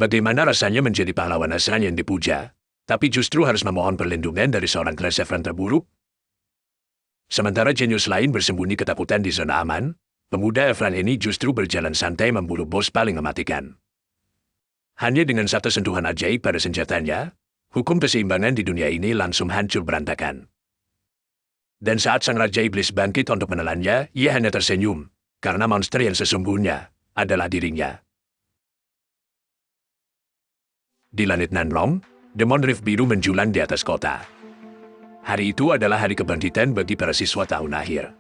Bagaimana rasanya menjadi pahlawan asal yang dipuja, tapi justru harus memohon perlindungan dari seorang kelas Efren terburuk? Sementara jenius lain bersembunyi ketakutan di zona aman, pemuda Efren ini justru berjalan santai memburu bos paling mematikan. Hanya dengan satu sentuhan ajaib pada senjatanya, hukum keseimbangan di dunia ini langsung hancur berantakan. Dan saat sang Raja Iblis bangkit untuk menelannya, ia hanya tersenyum, karena monster yang sesungguhnya adalah dirinya. Di langit Nanrong, Demon Rift biru menjulang di atas kota. Hari itu adalah hari kebangkitan bagi para siswa tahun akhir.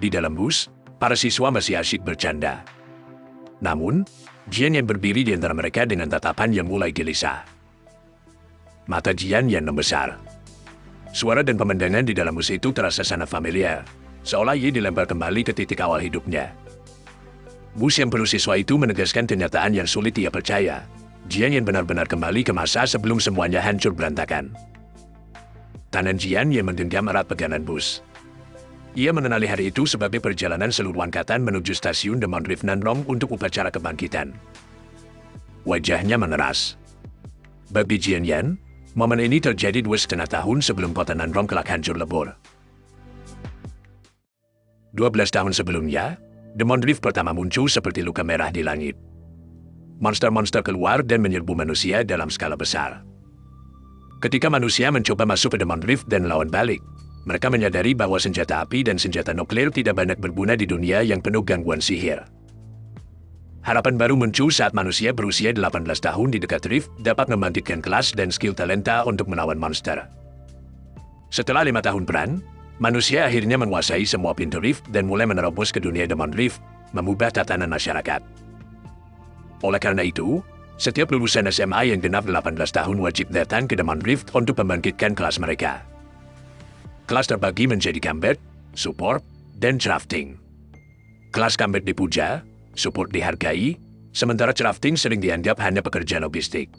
Di dalam bus, para siswa masih asyik bercanda. Namun, Jian yang berdiri di antara mereka dengan tatapan yang mulai gelisah. Mata Jian yang membesar. Suara dan pemandangan di dalam bus itu terasa sangat familiar, seolah ia dilempar kembali ke titik awal hidupnya. Bus yang penuh siswa itu menegaskan kenyataan yang sulit ia percaya. Jian yang benar-benar kembali ke masa sebelum semuanya hancur berantakan. Tangan Jian yang menggenggam erat pegangan bus. Ia mengenali hari itu sebagai perjalanan seluruh angkatan menuju stasiun Demon Rift Nanrong untuk upacara kebangkitan. Wajahnya mengeras. Bagi Jian Yan, momen ini terjadi 2,5 tahun sebelum kota Nanrong kelak hancur lebur. 12 tahun sebelumnya, Demon Rift pertama muncul seperti luka merah di langit. Monster-monster keluar dan menyerbu manusia dalam skala besar. Ketika manusia mencoba masuk ke Demon Rift dan lawan balik, mereka menyadari bahwa senjata api dan senjata nuklir tidak banyak berguna di dunia yang penuh gangguan sihir. Harapan baru muncul saat manusia berusia 18 tahun di dekat Rift dapat membangkitkan kelas dan skill talenta untuk melawan monster. Setelah 5 tahun perang, manusia akhirnya menguasai semua pintu Rift dan mulai menerobos ke dunia Demon Rift, mengubah tatanan masyarakat. Oleh karena itu, setiap lulusan SMA yang genap 18 tahun wajib datang ke Demon Rift untuk membangkitkan kelas mereka. Kelas terbagi menjadi combat, support, dan crafting. Kelas combat dipuja, support dihargai, sementara crafting sering dianggap hanya pekerja logistik.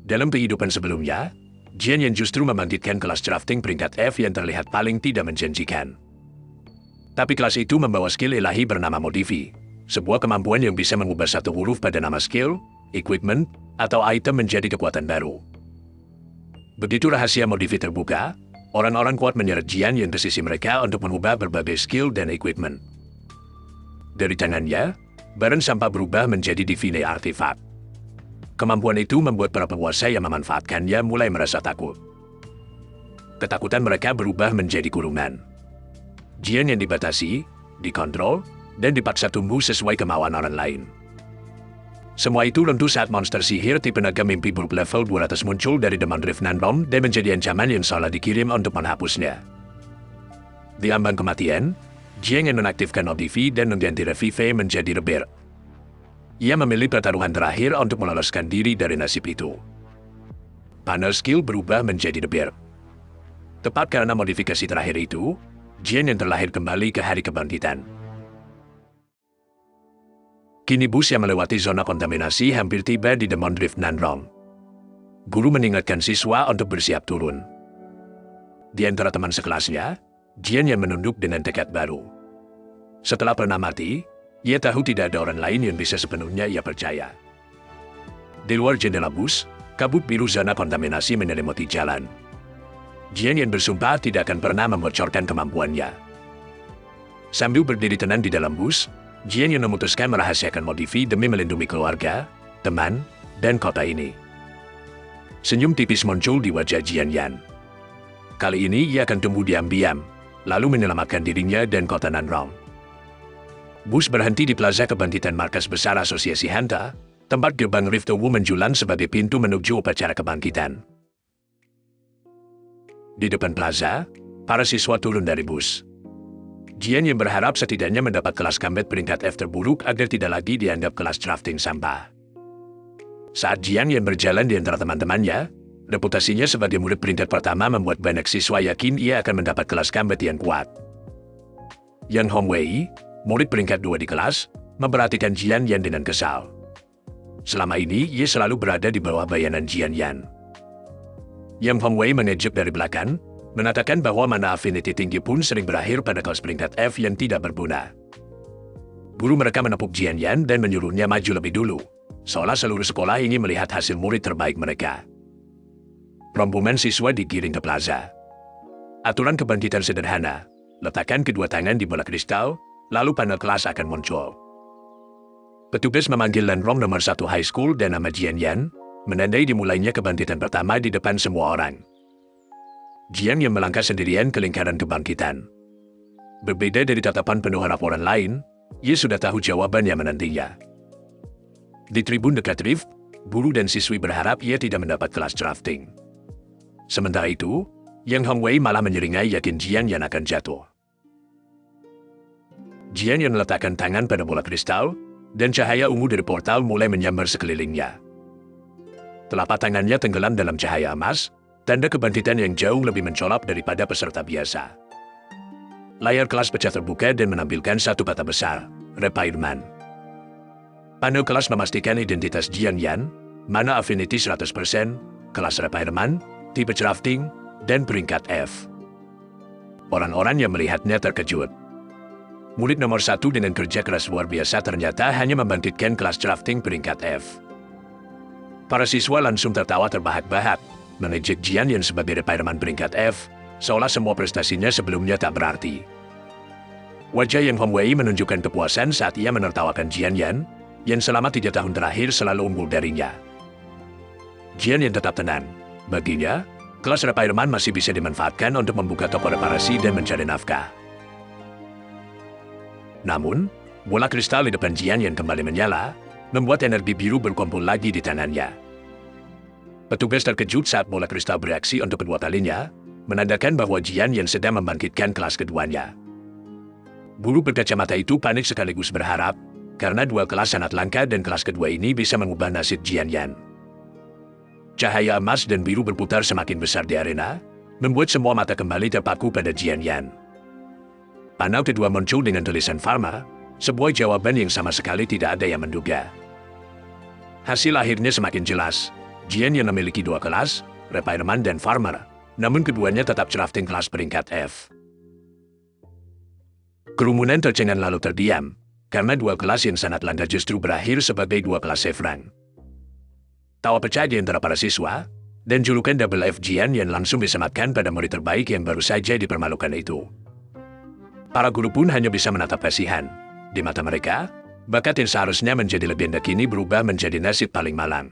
Dalam kehidupan sebelumnya, Jian yang justru membangkitkan kelas crafting peringkat F yang terlihat paling tidak menjanjikan. Tapi kelas itu membawa skill ilahi bernama Modifi, sebuah kemampuan yang bisa mengubah satu huruf pada nama skill, equipment, atau item menjadi kekuatan baru. Begitu rahasia Modifi terbuka, orang-orang kuat menyeret Jian yang ke sisi mereka untuk mengubah berbagai skill dan equipment. Dari tangannya, barang sampah berubah menjadi divine artifact. Kemampuan itu membuat para penguasa yang memanfaatkannya mulai merasa takut. Ketakutan mereka berubah menjadi kurungan. Jian yang dibatasi, dikontrol, dan dipaksa tumbuh sesuai kemauan orang lain. Semua itu runtuh saat monster sihir tipe naga mimpi buruk level 200 muncul dari Demon Rift Nanrong dan menjadi ancaman yang salah dikirim untuk menghapusnya. Di ambang kematian, Jian yang menaktifkan Modifi dan mengganti Revive menjadi Rebirth. Ia memilih pertaruhan terakhir untuk meloloskan diri dari nasib itu. Panel skill berubah menjadi Rebirth. Tepat karena modifikasi terakhir itu, Jian yang terlahir kembali ke hari kebangkitan. Kini bus yang melewati zona kontaminasi hampir tiba di Demon Rift Nanrong. Guru mengingatkan siswa untuk bersiap turun. Di antara teman sekelasnya, Jian yang menunduk dengan tekad baru. Setelah pernah mati, ia tahu tidak ada orang lain yang bisa sepenuhnya ia percaya. Di luar jendela bus, kabut biru zona kontaminasi menyelimuti jalan. Jian yang bersumpah tidak akan pernah membocorkan kemampuannya. Sambil berdiri tenang di dalam bus, Jian yang memutuskan merahasiakan Modifi demi melindungi keluarga, teman, dan kota ini. Senyum tipis muncul di wajah Jian Yan. Kali ini ia akan tumbuh diam-diam, lalu menyelamatkan dirinya dan kota Nanrong. Bus berhenti di plaza kebangkitan markas besar Asosiasi Hanta, tempat gerbang Rift Wu menjulang sebagai pintu menuju upacara kebangkitan. Di depan plaza, para siswa turun dari bus. Jian yang berharap setidaknya mendapat kelas combat peringkat F terburuk agar tidak lagi dianggap kelas crafting sampah. Saat Jian yang berjalan di antara teman-temannya, reputasinya sebagai murid peringkat pertama membuat banyak siswa yakin ia akan mendapat kelas combat yang kuat. Yang Hongwei, murid peringkat 2 di kelas, memperhatikan Jian Yan dengan kesal. Selama ini, ia selalu berada di bawah bayanan Jian Yan. Yang Hongwei mengejek dari belakang, mengatakan bahwa mana affinity tinggi pun sering berakhir pada kelas peringkat F yang tidak berguna. Guru mereka menepuk Jian Yan dan menyuruhnya maju lebih dulu, seolah seluruh sekolah ingin melihat hasil murid terbaik mereka. Rombongan siswa digiring ke plaza. Aturan kebangkitan sederhana, letakkan kedua tangan di bola kristal, lalu panel kelas akan muncul. Petugas memanggil Lanrong nomor 1 high school dan nama Jian Yan, menandai dimulainya kebangkitan pertama di depan semua orang. Jian yang melangkah sendirian ke lingkaran kebangkitan. Berbeda dari tatapan penuh laporan lain, ia sudah tahu jawaban yang menantinya. Di tribun dekat lift, guru dan siswi berharap ia tidak mendapat kelas drafting. Sementara itu, Yang Hongwei malah menyeringai yakin Jian Yan akan jatuh. Jian Yan meletakkan tangan pada bola kristal, dan cahaya ungu dari portal mulai menyambar sekelilingnya. Telapak tangannya tenggelam dalam cahaya emas, tanda kebangkitan yang jauh lebih mencolok daripada peserta biasa. Layar kelas pecah terbuka dan menampilkan satu kata besar, Repairman. Panel kelas memastikan identitas Jian Yan, mana affinity 100%, kelas Repairman, tipe drafting, dan peringkat F. Orang-orang yang melihatnya terkejut. Murid nomor 1 dengan kerja keras luar biasa ternyata hanya membangkitkan kelas drafting peringkat F. Para siswa langsung tertawa terbahak-bahak, mengejek Jian Yan sebagai Repairman peringkat F, seolah semua prestasinya sebelumnya tak berarti. Wajah Yang Hongwei menunjukkan kepuasan saat ia menertawakan Jian Yan, yang selama 3 tahun terakhir selalu unggul darinya. Jian Yan tetap tenang. Baginya, kelas Repairman masih bisa dimanfaatkan untuk membuka toko reparasi dan mencari nafkah. Namun, bola kristal di depan Jian Yan kembali menyala, membuat energi biru berkumpul lagi di tangannya. Petugas terkejut saat bola kristal bereaksi untuk kedua kalinya, menandakan bahwa Jian Yan sedang membangkitkan kelas keduanya. Guru berkacamata itu panik sekaligus berharap, karena duel kelas sangat langka dan kelas kedua ini bisa mengubah nasib Jian Yan. Cahaya emas dan biru berputar semakin besar di arena, membuat semua mata kembali terpaku pada Jian Yan. Panel kedua muncul dengan tulisan Pharma, sebuah jawaban yang sama sekali tidak ada yang menduga. Hasil akhirnya semakin jelas. Jian Yan memiliki 2 kelas, Repairman dan Farmer, namun keduanya tetap drafting kelas peringkat F. Kerumunan tercengang lalu terdiam, karena 2 kelas yang sangat langka justru berakhir sebagai 2 kelas F rank. Tawa pecah di antara para siswa, dan julukan Double F Jian Yan langsung disematkan pada murid terbaik yang baru saja dipermalukan itu. Para guru pun hanya bisa menatap kasihan. Di mata mereka, bakat yang seharusnya menjadi legenda kini berubah menjadi nasib paling malang.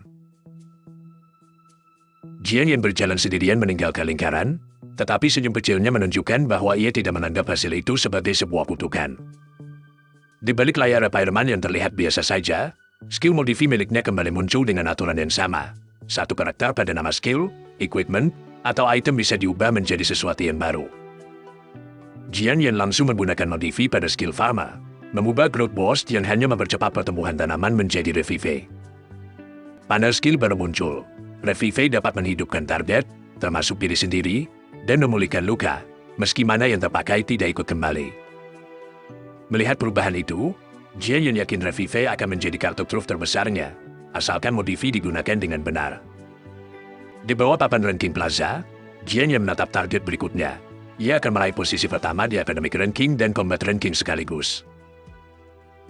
Jian Yan berjalan sendirian meninggalkan lingkaran, tetapi senyum kecilnya menunjukkan bahwa ia tidak menganggap hasil itu sebagai sebuah kutukan. Di balik layar Repairman yang terlihat biasa saja, skill modifi miliknya kembali muncul dengan aturan yang sama. Satu karakter pada nama skill, equipment, atau item bisa diubah menjadi sesuatu yang baru. Jian Yan langsung menggunakan modifi pada skill Pharma, mengubah growth burst yang hanya mempercepat pertumbuhan tanaman menjadi revive. Panel skill baru muncul. Revive dapat menghidupkan target, termasuk diri sendiri, dan memulihkan luka, meski mana yang terpakai tidak ikut kembali. Melihat perubahan itu, Jian Yan yakin Revive akan menjadi kartu truf terbesarnya, asalkan modifi digunakan dengan benar. Di bawah papan ranking plaza, Jian Yan menatap target berikutnya. Ia akan meraih posisi pertama di Academic Ranking dan Combat Ranking sekaligus.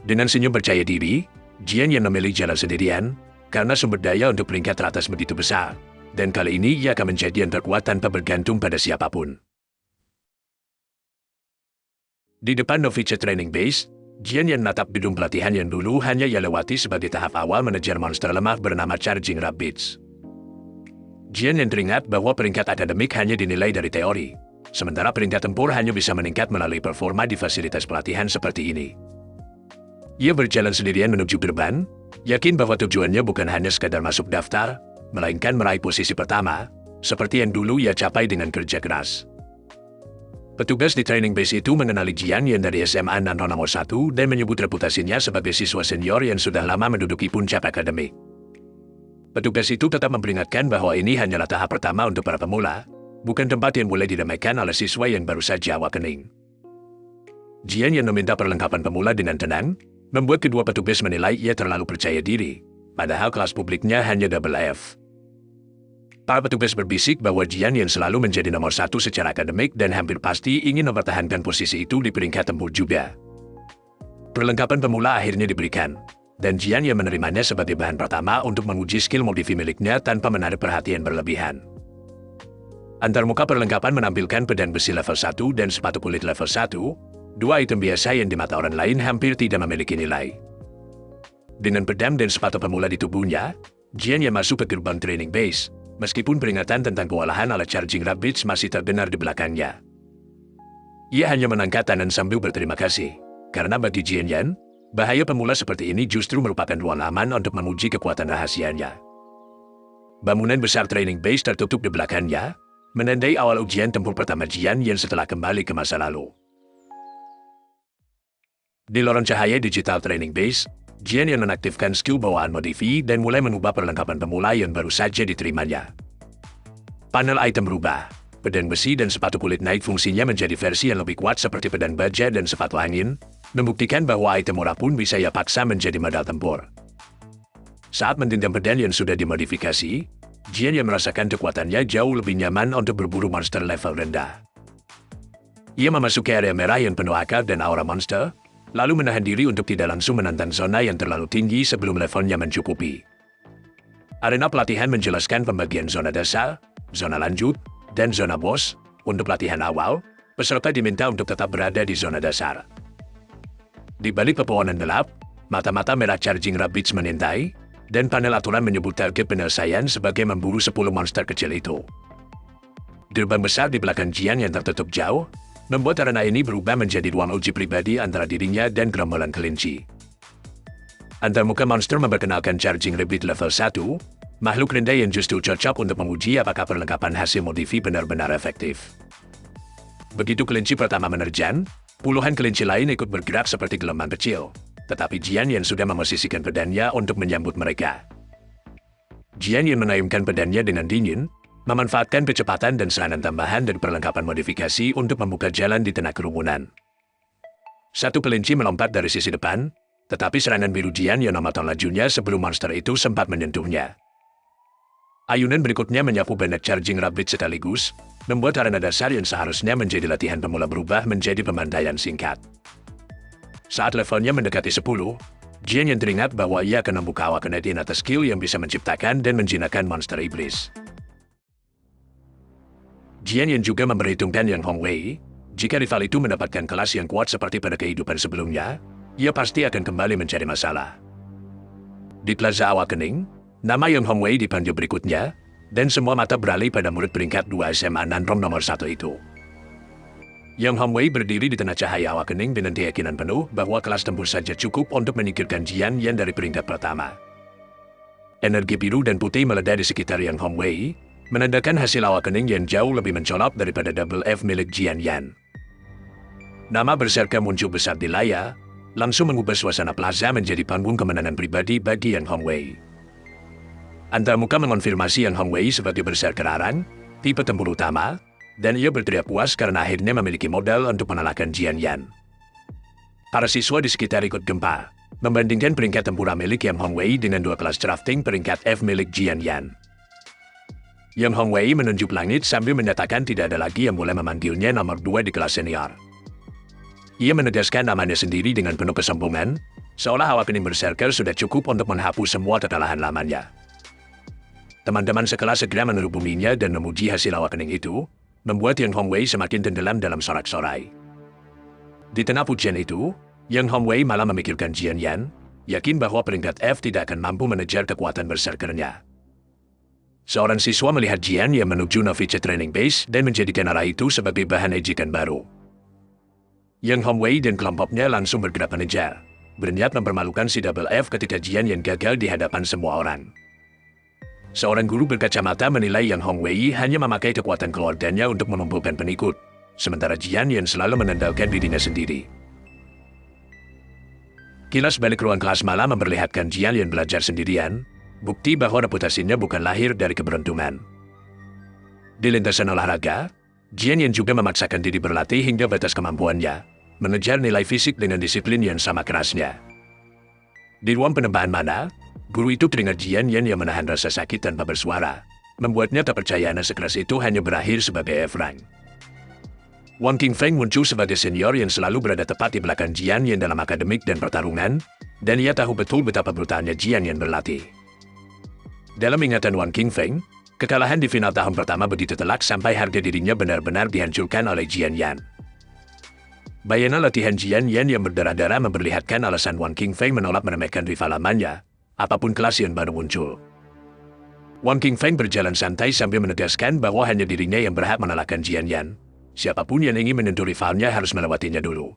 Dengan senyum percaya diri, Jian Yan memilih jalan sendirian, karena sumber daya untuk peringkat teratas begitu besar, dan kali ini ia akan menjadi yang terkuat tanpa bergantung pada siapapun. Di depan Novice Training Base, Jian Yan menatap gedung pelatihan yang dulu hanya ia lewati sebagai tahap awal mengejar monster lemah bernama Charging Rabbids. Jian Yan teringat bahwa peringkat akademik hanya dinilai dari teori, sementara peringkat tempur hanya bisa meningkat melalui performa di fasilitas pelatihan seperti ini. Ia berjalan sendirian menuju gerbang, yakin bahwa tujuannya bukan hanya sekadar masuk daftar, melainkan meraih posisi pertama, seperti yang dulu ia capai dengan kerja keras. Petugas di training base itu mengenali Jian Yan dari SMA Nanron nomor 1 dan menyebut reputasinya sebagai siswa senior yang sudah lama menduduki puncak akademik. Petugas itu tetap memperingatkan bahwa ini hanyalah tahap pertama untuk para pemula, bukan tempat yang boleh diremehkan oleh siswa yang baru saja awakening. Jian Yan meminta perlengkapan pemula dengan tenang, membuat kedua petugas menilai ia terlalu percaya diri, padahal kelas publiknya hanya double F. Para petugas berbisik bahwa Jian Yan selalu menjadi nomor 1 secara akademik dan hampir pasti ingin mempertahankan posisi itu di peringkat tempur juga. Perlengkapan pemula akhirnya diberikan, dan Jian yang menerimanya sebagai bahan pertama untuk menguji skill modifi miliknya tanpa menarik perhatian berlebihan. Antarmuka perlengkapan menampilkan pedang besi level 1 dan sepatu kulit level 1, dua item biasa yang di mata orang lain hampir tidak memiliki nilai. Dengan pedang dan sepatu pemula di tubuhnya, Jian yang masuk ke gerbang training base, meskipun peringatan tentang kewalahan ala Charging Rabbits masih terdengar di belakangnya. Ia hanya mengangkat tangan sambil berterima kasih, karena bagi Jian Yan, bahaya pemula seperti ini justru merupakan ruang aman untuk menguji kekuatan rahasianya. Bangunan besar training base tertutup di belakangnya, menandai awal ujian tempur pertama Jian Yan setelah kembali ke masa lalu. Di lorong cahaya digital training base, Jian Yan menaktifkan skill bawaan modifi dan mulai mengubah perlengkapan pemula yang baru saja diterimanya. Panel item berubah. Pedang besi dan sepatu kulit naik fungsinya menjadi versi yang lebih kuat seperti pedang baja dan sepatu angin, membuktikan bahwa item murah pun bisa ia paksa menjadi modal tempur. Saat mendendam pedang yang sudah dimodifikasi, Jian yang merasakan kekuatannya jauh lebih nyaman untuk berburu monster level rendah. Ia memasuki area merah yang penuh akar dan aura monster, lalu menahan diri untuk tidak langsung menantang zona yang terlalu tinggi sebelum levelnya mencukupi. Arena pelatihan menjelaskan pembagian zona dasar, zona lanjut, dan zona bos. Untuk pelatihan awal, peserta diminta untuk tetap berada di zona dasar. Di balik pepohonan gelap, mata-mata merah Charging Rabbits mengintai, dan panel aturan menyebut target penyelesaian sebagai memburu 10 monster kecil itu. Gerbang besar di belakang Jian yang tertutup jauh, membuat arena ini berubah menjadi ruang uji pribadi antara dirinya dan gerombolan kelinci. Antarmuka monster memperkenalkan Charging Rabbit level 1, makhluk rendah yang justru cocok untuk menguji apakah perlengkapan hasil modifi benar-benar efektif. Begitu kelinci pertama menerjang, puluhan kelinci lain ikut bergerak seperti gelombang kecil, tetapi Jian Yan sudah memosisikan pedangnya untuk menyambut mereka. Jian Yan menayungkan pedangnya dengan dingin, memanfaatkan kecepatan dan serangan tambahan dari perlengkapan modifikasi untuk membuka jalan di tengah kerumunan. Satu kelinci melompat dari sisi depan, tetapi serangan biru Jian Yan memotong lajunya sebelum monster itu sempat menyentuhnya. Ayunan berikutnya menyapu banyak Charging Rabbit sekaligus, membuat arena dasar yang seharusnya menjadi latihan pemula berubah menjadi pembantaian singkat. Saat levelnya mendekati 10, Jian yang teringat bahwa ia akan membuka awak Canadian atas skill yang bisa menciptakan dan menjinakkan monster iblis. Jian yang juga memperhitungkan Yang Hongwei, jika rival itu mendapatkan kelas yang kuat seperti pada kehidupan sebelumnya, ia pasti akan kembali mencari masalah. Di Plaza Awakening, nama Yang Hongwei dipanggil berikutnya, dan semua mata beralih pada murid peringkat 2 SMA Nanrong nomor 1 itu. Yang Hongwei berdiri di tengah cahaya Awakening dengan keyakinan penuh bahwa kelas tempur saja cukup untuk menyingkirkan Jian Yan dari peringkat pertama. Energi biru dan putih meledak di sekitar Yang Hongwei, menandakan hasil Awakening yang jauh lebih mencolok daripada Double F milik Jian Yan. Nama Berserker muncul besar di layar, langsung mengubah suasana plaza menjadi panggung kemenangan pribadi bagi Yang Hongwei. Antarmuka mengonfirmasi Yang Hongwei sebagai berserker arang, tipe tempur utama, dan ia berteriak puas karena akhirnya memiliki modal untuk mengalahkan Jian Yan. Para siswa di sekitar ikut gempar, membandingkan peringkat tempura milik Yang Hongwei dengan dua kelas drafting peringkat F milik Jian Yan. Yang Hongwei menunjuk langit sambil menyatakan tidak ada lagi yang boleh memanggilnya nomor 2 di kelas senior. Ia menegaskan namanya sendiri dengan penuh kesombongan, seolah Awakening Berserker sudah cukup untuk menghapus semua kekalahan lamanya. Teman-teman sekelas segera menerubuminya dan memuji hasil Awakening itu, membuat Yang Hongwei semakin tenggelam dalam sorak-sorai. Di tengah pujian itu, Yang Hongwei malah memikirkan Jian Yan, yakin bahwa peringkat F tidak akan mampu mengejar kekuatan berserkernya. Seorang siswa melihat Jian yang menuju Novice Training Base dan menjadikan arah itu sebagai bahan ejekan baru. Yang Hongwei dan kelompoknya langsung bergerak mengejar, berniat mempermalukan si Double F ketika Jian yang gagal di hadapan semua orang. Seorang guru berkacamata menilai Yang Hongwei hanya memakai kekuatan keluarganya untuk mengumpulkan pengikut, sementara Jian yang selalu menandalkan dirinya sendiri. Kilas balik ruang kelas malam memperlihatkan Jian yang belajar sendirian, bukti bahwa reputasinya bukan lahir dari keberuntungan. Di lintasan olahraga, Jian yang juga memaksakan diri berlatih hingga batas kemampuannya, mengejar nilai fisik dengan disiplin yang sama kerasnya. Di ruang penembahan mana, guru itu teringat Jian Yan yang menahan rasa sakit tanpa bersuara, membuatnya tak percaya anak sekeras itu hanya berakhir sebagai F-rank. Wang Qingfeng muncul sebagai senior yang selalu berada tepat di belakang Jian Yan dalam akademik dan pertarungan, Dan ia tahu betul betapa brutalnya Jian Yan berlatih. Dalam ingatan Wang Qingfeng, kekalahan di final tahun pertama begitu telak sampai harga dirinya benar-benar dihancurkan oleh Jian Yan. Bayana latihan Jian Yan yang berdarah-darah memperlihatkan alasan Wang Qingfeng menolak meremehkan rival lamanya, apapun kelas yang baru muncul. Wang Qingfeng berjalan santai sambil menegaskan bahwa hanya dirinya yang berhak mengalahkan Jian Yan. Siapapun yang ingin menyentuh rivalnya harus melewatinya dulu.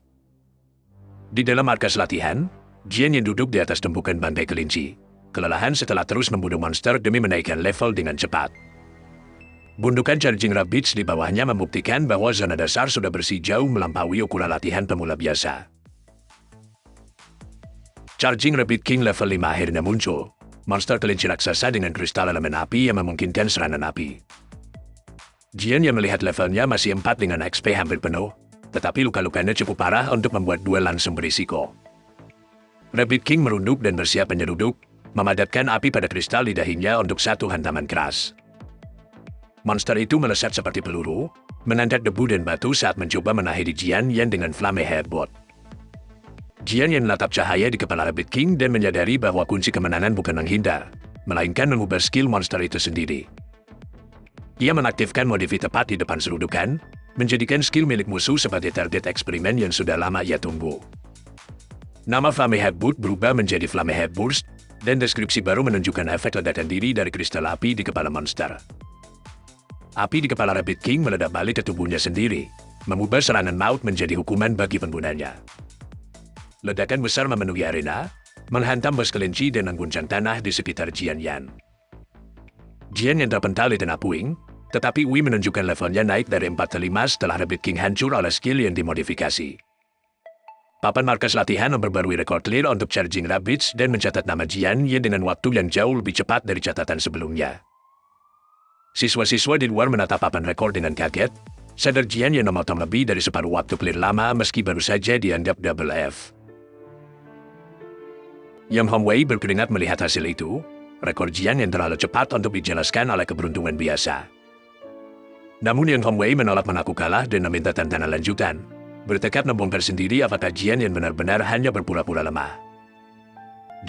Di dalam markas latihan, Jian Yan duduk di atas tumpukan bantai kelinci, kelelahan setelah terus membunuh monster demi menaikkan level dengan cepat. Gundukan Charging Rabbids di bawahnya membuktikan bahwa zona dasar sudah bersih jauh melampaui ukuran latihan pemula biasa. Charging Rabbid King level 5 akhirnya muncul, monster kelinci raksasa dengan kristal elemen api yang memungkinkan serangan api. Jian yang melihat levelnya masih 4 dengan XP hampir penuh, tetapi luka-lukanya cukup parah untuk membuat duel langsung berisiko. Rabbid King merunduk dan bersiap menyeruduk, memadatkan api pada kristal di dahinya untuk satu hantaman keras. Monster itu melesat seperti peluru, menandat debu dan batu saat mencoba menahan Jian Yan dengan Flame Headbutt. Jian Yan menatap cahaya di kepala Rabbid King dan menyadari bahwa kunci kemenangan bukan menghindar, melainkan mengubah skill monster itu sendiri. Ia menaktifkan modifi tepat di depan serudukan, menjadikan skill milik musuh sebagai target eksperimen yang sudah lama ia tunggu. Nama Flame Headbutt berubah menjadi Flame Headburst, dan deskripsi baru menunjukkan efek ledakan diri dari kristal api di kepala monster. Api di kepala Rabbid King meledak balik ke tubuhnya sendiri, mengubah serangan maut menjadi hukuman bagi penggunanya. Ledakan besar memenuhi arena, menghantam bos kelinci dan mengguncang tanah di sekitar Jian Yan. Jian Yan terpental di tanah puing, tetapi Wei menunjukkan levelnya naik dari 4 ke 5 setelah Rabbid King hancur oleh skill yang dimodifikasi. Papan markas latihan memperbarui rekor clear untuk Charging Rabbids dan mencatat nama Jian Yan dengan waktu yang jauh lebih cepat dari catatan sebelumnya. Siswa-siswa di luar menatap papan rekor dengan kaget, sadar Jian Yan memotong lebih dari separuh waktu clear lama meski baru saja dianggap double F. Yang Hongwei berkeringat melihat hasil itu, rekor Jian Yan terlalu cepat untuk dijelaskan oleh keberuntungan biasa. Namun Yang Hongwei menolak mengaku kalah dan meminta tantangan lanjutan, bertekad membongkar sendiri apakah Jian Yan benar-benar hanya berpura-pura lemah.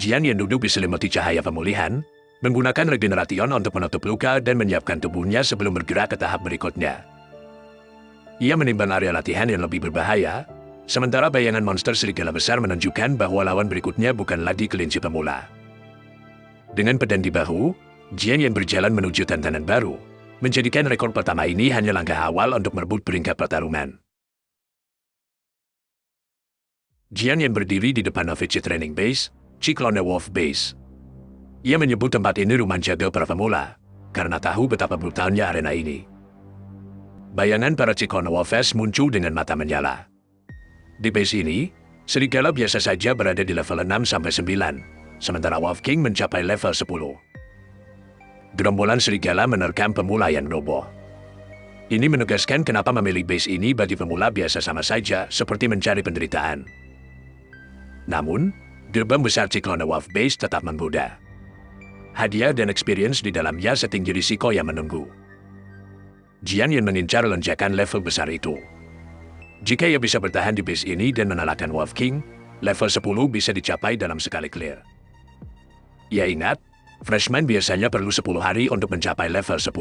Jian Yan duduk diselimuti cahaya pemulihan, menggunakan regeneration untuk menutup luka dan menyiapkan tubuhnya sebelum bergerak ke tahap berikutnya. Ia menimbang area latihan yang lebih berbahaya, sementara bayangan monster serigala besar menunjukkan bahwa lawan berikutnya bukan lagi kelinci pemula. Dengan pedang di bahu, Jian Yan berjalan menuju tantangan baru, menjadikan rekor pertama ini hanya langkah awal untuk merebut peringkat pertarungan. Jian Yan berdiri di depan Novice Training Base, Cyclone Wolf Base. Ia menyebut tempat ini rumah jaga para pemula, karena tahu betapa brutalnya arena ini. Bayangan para Cyclone Wolves muncul dengan mata menyala. Di base ini, serigala biasa saja berada di level 6-9, sementara Wolf King mencapai level 10. Gerombolan serigala menerkam pemula yang roboh. Ini menegaskan kenapa memilih base ini bagi pemula biasa sama saja seperti mencari penderitaan. Namun, gerbang besar Cyclone Wolf Base tetap menggoda. Hadiah dan experience di dalamnya setinggi risiko yang menunggu. Jian Yan mengincar lonjakan level besar itu. Jika ia bisa bertahan di base ini dan mengalahkan Wolf King, level 10 bisa dicapai dalam sekali clear. Ia ingat, freshman biasanya perlu 10 hari untuk mencapai level 10.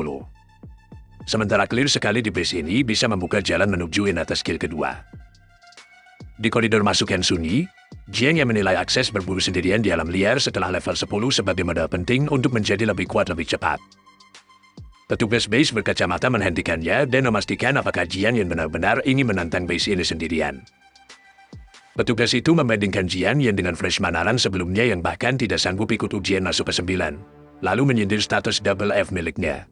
Sementara clear sekali di base ini bisa membuka jalan menuju atas skill kedua. Di koridor masuk yang sunyi, Jian Yan menilai akses berburu sendirian di alam liar setelah level 10 sebagai modal penting untuk menjadi lebih kuat lebih cepat. Petugas base berkacamata menghentikannya dan memastikan apakah Jian Yan benar-benar ingin menantang base ini sendirian. Petugas itu membandingkan Jian Yan dengan freshman Aran sebelumnya yang bahkan tidak sanggup ikut ujian masuk ke 9, lalu menyindir status double F miliknya.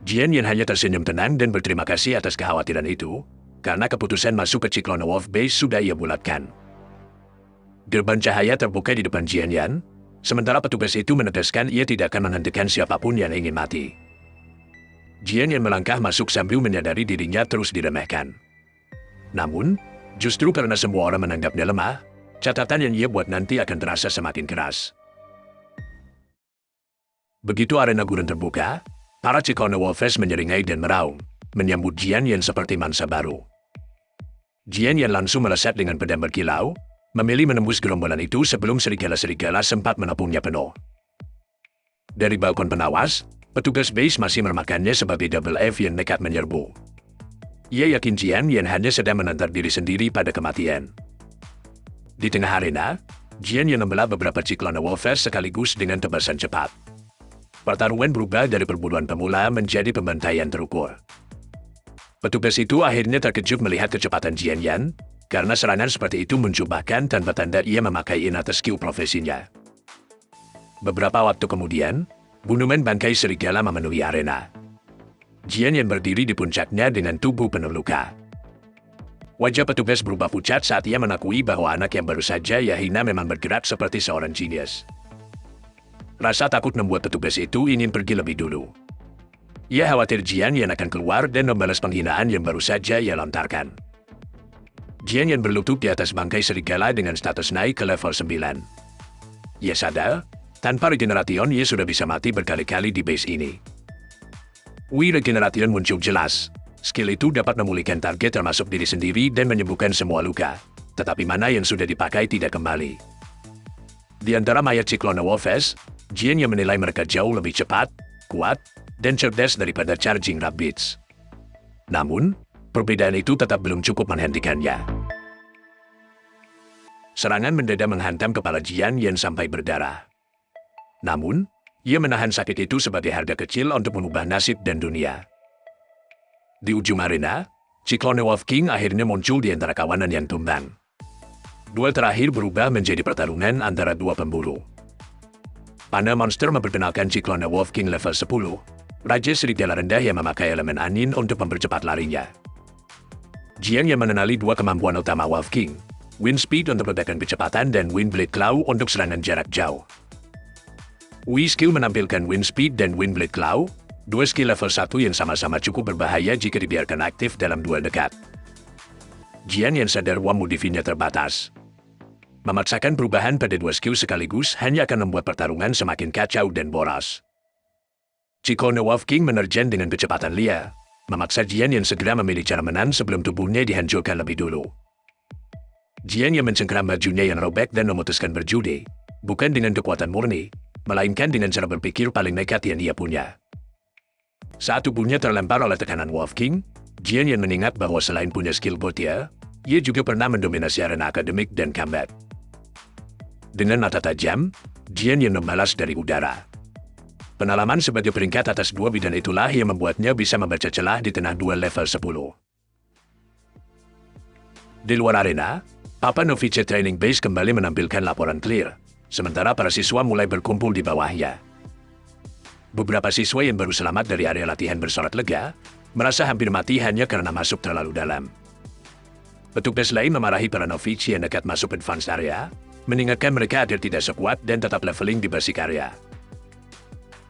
Jian Yan hanya tersenyum tenang dan berterima kasih atas kekhawatiran itu, karena keputusan masuk ke Cyclone Wolf Base sudah ia bulatkan. Gerbang cahaya terbuka di depan Jian Yan, sementara petugas itu menegaskan ia tidak akan menghentikan siapapun yang ingin mati. Jian Yan melangkah masuk sambil menyadari dirinya terus diremehkan. Namun, justru karena semua orang menganggapnya lemah, catatan yang ia buat nanti akan terasa semakin keras. Begitu arena gurun terbuka, para Cyclone Wolves menyeringai dan meraung, menyambut Jian Yan seperti mangsa baru. Jian Yan langsung melesat dengan pedang berkilau, memilih menembus gerombolan itu sebelum serigala-serigala sempat menepungnya penuh. Dari balkon pengawas, petugas base masih meremakannya sebagai Double F yang nekat menyerbu. Ia yakin Jian Yan hanya sedang menantar diri sendiri pada kematian. Di tengah arena, Jian Yan membelah beberapa Cyclone Wolfes sekaligus dengan tebasan cepat. Pertarungan berubah dari perburuan pemula menjadi pembantaian terukur. Petugas itu akhirnya terkejut melihat kecepatan Jian Yan, karena serangan seperti itu menjubahkan tanpa tanda ia memakai innate skill profesinya. Beberapa waktu kemudian, bunuman bangkai serigala memenuhi arena. Jian Yan berdiri di puncaknya dengan tubuh penuh luka. Wajah petugas berubah pucat saat ia mengakui bahwa anak yang baru saja ia hina memang bergerak seperti seorang jenius. Rasa takut membuat petugas itu ingin pergi lebih dulu. Ia khawatir Jian Yan akan keluar dan membalas penghinaan yang baru saja ia lontarkan. Jian Yan berlutut di atas bangkai serigala dengan status naik ke level 9. Ia sadar, tanpa regeneration ia sudah bisa mati berkali-kali di base ini. Regeneration muncul jelas. Skill itu dapat memulihkan target termasuk diri sendiri dan menyembuhkan semua luka, tetapi mana yang sudah dipakai tidak kembali. Di antara mayat Cyclone Wolfes, Jian Yan menilai mereka jauh lebih cepat, kuat, dan cerdas daripada Charging Rabbids. Namun, perbedaan itu tetap belum cukup menghentikannya. Serangan mendadak menghantam kepala Jian Yan sampai berdarah. Namun, ia menahan sakit itu sebagai harga kecil untuk mengubah nasib dan dunia. Di ujung arena, Cyclone Wolf King akhirnya muncul di antara kawanan yang tumbang. Duel terakhir berubah menjadi pertarungan antara dua pemburu. Panel monster memperkenalkan Cyclone Wolf King level 10, Raja Serigala rendah yang memakai elemen angin untuk mempercepat larinya. Jian yang mengenali dua kemampuan utama Wolf King, Wind Speed untuk ledakan kecepatan dan Wind Blade Claw untuk serangan jarak jauh. Skill menampilkan Wind Speed dan Wind Blade Claw, dua skill level 1 yang sama-sama cukup berbahaya jika dibiarkan aktif dalam duel dekat. Jian yang sadar Wamudifnya terbatas. Memaksakan perubahan pada dua skill sekaligus hanya akan membuat pertarungan semakin kacau dan boros. Cyclone Wolf King menerjang dengan kecepatan liar, memaksa Jian yang segera memilih cara menang sebelum tubuhnya dihancurkan lebih dulu. Jian yang mencengkeram bajunya yang robek dan memutuskan berjudi, bukan dengan kekuatan murni, melainkan dengan cara berpikir paling nekat yang ia punya. Saat tubuhnya terlempar oleh tekanan Wolf King, Jian yang mengingat bahwa selain punya skill botia, ia juga pernah mendominasi arena akademik dan combat. Dengan mata tajam, Jian yang membalas dari udara. Pengalaman sebagai peringkat atas dua bidang itulah yang membuatnya bisa membaca celah di tengah duel level 10. Di luar arena, Papa Novice Training Base kembali menampilkan laporan clear, sementara para siswa mulai berkumpul di bawahnya. Beberapa siswa yang baru selamat dari area latihan bersorak lega, merasa hampir mati hanya karena masuk terlalu dalam. Petugas lain memarahi para novice yang dekat masuk advanced area, mengingatkan mereka agar tidak sekuat dan tetap leveling di basic area.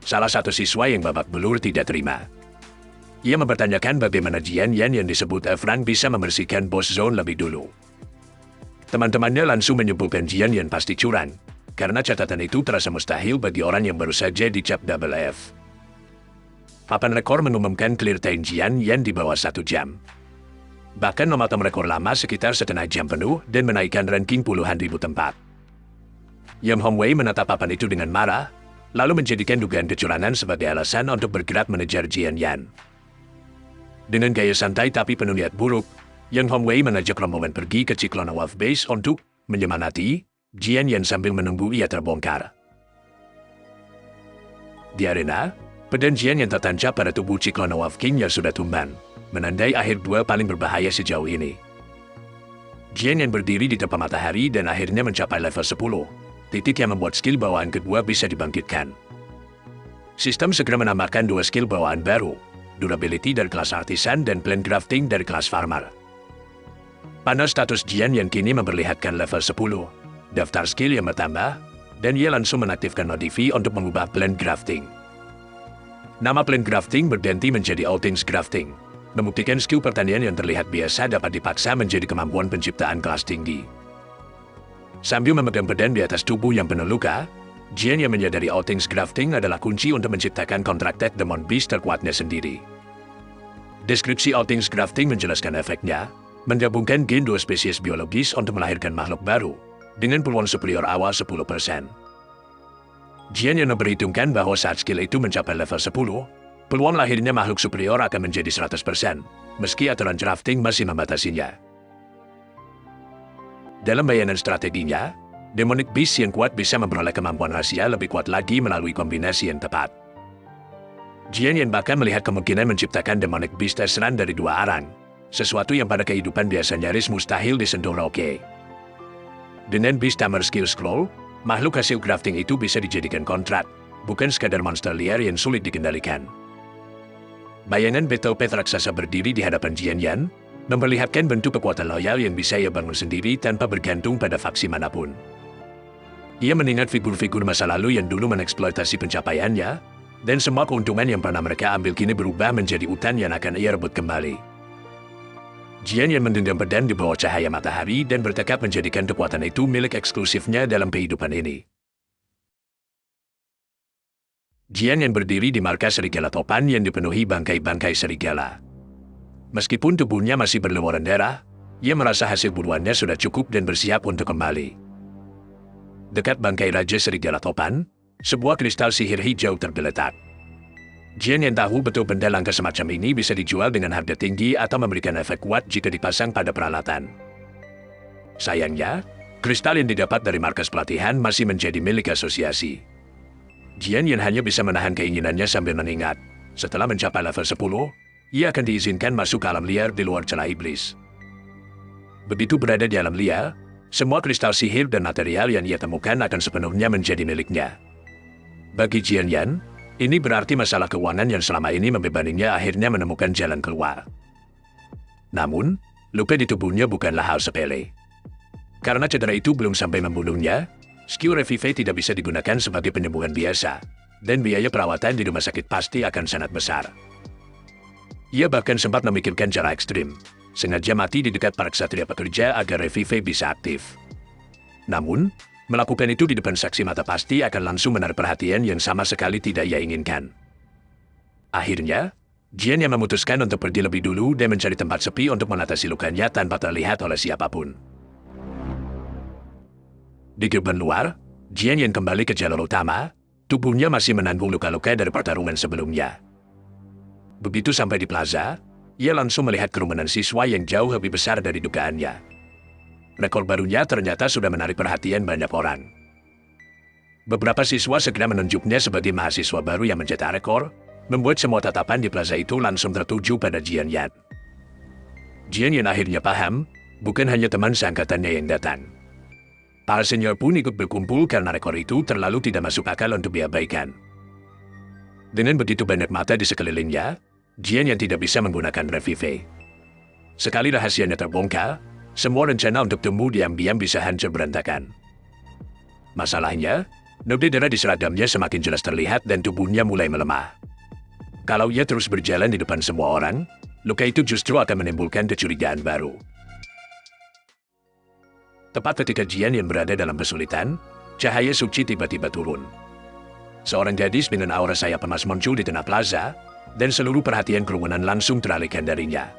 Salah satu siswa yang babak belur tidak terima. Ia mempertanyakan bagaimana Jian Yan yang disebut F-Rank bisa membersihkan boss zone lebih dulu. Teman-temannya langsung menyimpulkan Jian Yan pasti curang, karena catatan itu terasa mustahil bagi orang yang baru saja dicap Double F. Papan rekor mengumumkan clear time Jian Yan di bawah 1 jam. Bahkan memotong rekor lama sekitar setengah jam penuh dan menaikkan ranking puluhan ribu tempat. Yam Hongwei menatap papan itu dengan marah, lalu menjadikan dugaan kecurangan sebagai alasan untuk bergerak mengejar Jian Yan. Dengan gaya santai tapi penuh niat buruk, Yang Hongwei mengajak rombongan pergi ke Cyclone Wolf Base untuk menyemangati Jian Yan sambil menunggu ia terbongkar. Di arena, pedang Jian yang tertancap pada tubuh Cyclone Wolf King yang sudah tumbang, menandai akhir duel paling berbahaya sejauh ini. Jian yang berdiri di depan matahari dan akhirnya mencapai level 10, titik yang membuat skill bawaan kedua bisa dibangkitkan. Sistem segera menambahkan dua skill bawaan baru, durability dari kelas artisan dan plant grafting dari kelas farmer. Panel status Jian yang kini memperlihatkan level 10, daftar skill yang bertambah, dan ia langsung menaktifkan modify untuk mengubah plant grafting. Nama plant grafting berganti menjadi all things grafting, membuktikan skill pertanian yang terlihat biasa dapat dipaksa menjadi kemampuan penciptaan kelas tinggi. Sambil memegang pedang di atas tubuh yang penuh luka, Jian yang menyadari all things grafting adalah kunci untuk menciptakan contracted demon beast terkuatnya sendiri. Deskripsi all things grafting menjelaskan efeknya, menggabungkan gen dua spesies biologis untuk melahirkan makhluk baru, dengan peluang superior awal 10%. Jian Yan memperhitungkan bahwa saat skill itu mencapai level 10, peluang lahirnya makhluk superior akan menjadi 100%, meski aturan drafting masih membatasinya. Dalam bayangan strateginya, Demonic Beast yang kuat bisa memperoleh kemampuan rahasia lebih kuat lagi melalui kombinasi yang tepat. Jian Yan bahkan melihat kemungkinan menciptakan Demonic Beast terserang dari dua arah, sesuatu yang pada kehidupan biasa nyaris mustahil disentuh Roke. Dengan Beast Tamer Skill Scroll, makhluk hasil crafting itu bisa dijadikan kontrak, bukan sekadar monster liar yang sulit dikendalikan. Bayangan Battle Path raksasa berdiri di hadapan Jian Yan, memperlihatkan bentuk kekuatan loyal yang bisa ia bangun sendiri tanpa bergantung pada faksi manapun. Ia mengingat figur-figur masa lalu yang dulu mengeksploitasi pencapaiannya, dan semua keuntungan yang pernah mereka ambil kini berubah menjadi hutan yang akan ia rebut kembali. Jian Yan mendendam pedang di bawah cahaya matahari dan bertekad menjadikan kekuatan itu milik eksklusifnya dalam kehidupan ini. Jian Yan berdiri di markas serigala topan yang dipenuhi bangkai-bangkai serigala. Meskipun tubuhnya masih berlumuran darah, ia merasa hasil buruannya sudah cukup dan bersiap untuk kembali. Dekat bangkai Raja Serigala Topan, sebuah kristal sihir hijau tergeletak. Jian Yan tahu betul benda langka semacam ini bisa dijual dengan harga tinggi atau memberikan efek kuat jika dipasang pada peralatan. Sayangnya, kristal yang didapat dari markas pelatihan masih menjadi milik asosiasi. Jian Yan hanya bisa menahan keinginannya sambil mengingat, setelah mencapai level 10, ia akan diizinkan masuk ke alam liar di luar celah iblis. Begitu berada di alam liar, semua kristal sihir dan material yang ia temukan akan sepenuhnya menjadi miliknya. Bagi Jian Yan, ini berarti masalah keuangan yang selama ini membebaninya akhirnya menemukan jalan keluar. Namun, luka di tubuhnya bukanlah hal sepele. Karena cedera itu belum sampai membunuhnya, skill Revive tidak bisa digunakan sebagai penyembuhan biasa, dan biaya perawatan di rumah sakit pasti akan sangat besar. Ia bahkan sempat memikirkan cara ekstrim, sengaja mati di dekat para ksatria pekerja agar Revive bisa aktif. Namun, melakukan itu di depan saksi mata pasti akan langsung menarik perhatian yang sama sekali tidak ia inginkan. Akhirnya, Jian Yan memutuskan untuk pergi lebih dulu dan mencari tempat sepi untuk mengatasi lukanya tanpa terlihat oleh siapapun. Di gerbang luar, Jian Yan kembali ke jalur utama, tubuhnya masih menanggung luka-luka dari pertarungan sebelumnya. Begitu sampai di plaza, ia langsung melihat kerumunan siswa yang jauh lebih besar dari dugaannya. Rekor barunya ternyata sudah menarik perhatian banyak orang. Beberapa siswa segera menunjuknya sebagai mahasiswa baru yang mencetak rekor, membuat semua tatapan di plaza itu langsung tertuju pada Jian Yan. Jian Yan akhirnya paham, bukan hanya teman seangkatannya yang datang. Para senior pun ikut berkumpul karena rekor itu terlalu tidak masuk akal untuk diabaikan. Dengan begitu banyak mata di sekelilingnya, Jian Yan tidak bisa menggunakan Revive. Sekali rahasianya terbongkar, semua rencana untuk temu diam-diam bisa hancur berantakan. Masalahnya, noda darah di seragamnya semakin jelas terlihat dan tubuhnya mulai melemah. Kalau ia terus berjalan di depan semua orang, luka itu justru akan menimbulkan kecurigaan baru. Tepat ketika Jian Yan berada dalam kesulitan, cahaya suci tiba-tiba turun. Seorang gadis dengan aura sayap emas muncul di tengah plaza, dan seluruh perhatian kerumunan langsung teralihkan darinya.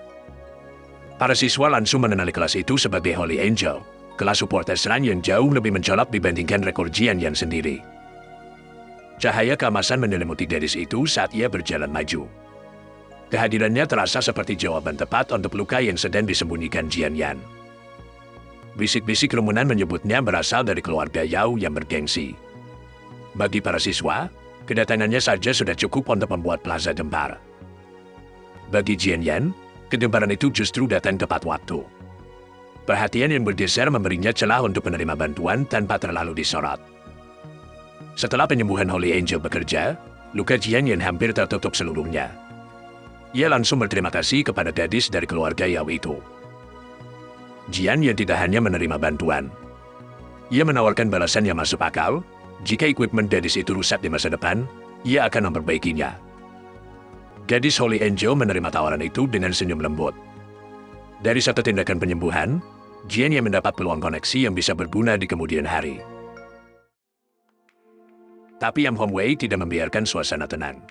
Para siswa langsung mengenali kelas itu sebagai Holy Angel, kelas supporter serang yang jauh lebih mencolok dibandingkan rekor Jian Yan sendiri. Cahaya keemasan menyelimuti gadis itu saat ia berjalan maju. Kehadirannya terasa seperti jawaban tepat untuk luka yang sedang disembunyikan Jian Yan. Bisik-bisik kerumunan menyebutnya berasal dari keluarga Yao yang bergengsi. Bagi para siswa, kedatangannya saja sudah cukup untuk membuat plaza gempar. Bagi Jian Yan, kedemparan itu justru datang tepat waktu. Perhatian yang bergeser memberinya celah untuk menerima bantuan tanpa terlalu disorot. Setelah penyembuhan Holy Angel bekerja, luka Jian Yan hampir tertutup seluruhnya. Ia langsung berterima kasih kepada gadis dari keluarga Yao itu. Jian Yan tidak hanya menerima bantuan. Ia menawarkan balasan yang masuk akal, jika equipment gadis itu rusak di masa depan, ia akan memperbaikinya. Gadis Holy Angel menerima tawaran itu dengan senyum lembut. Dari satu tindakan penyembuhan, Jian Yan mendapat peluang koneksi yang bisa berguna di kemudian hari. Tapi Yam Hongwei tidak membiarkan suasana tenang.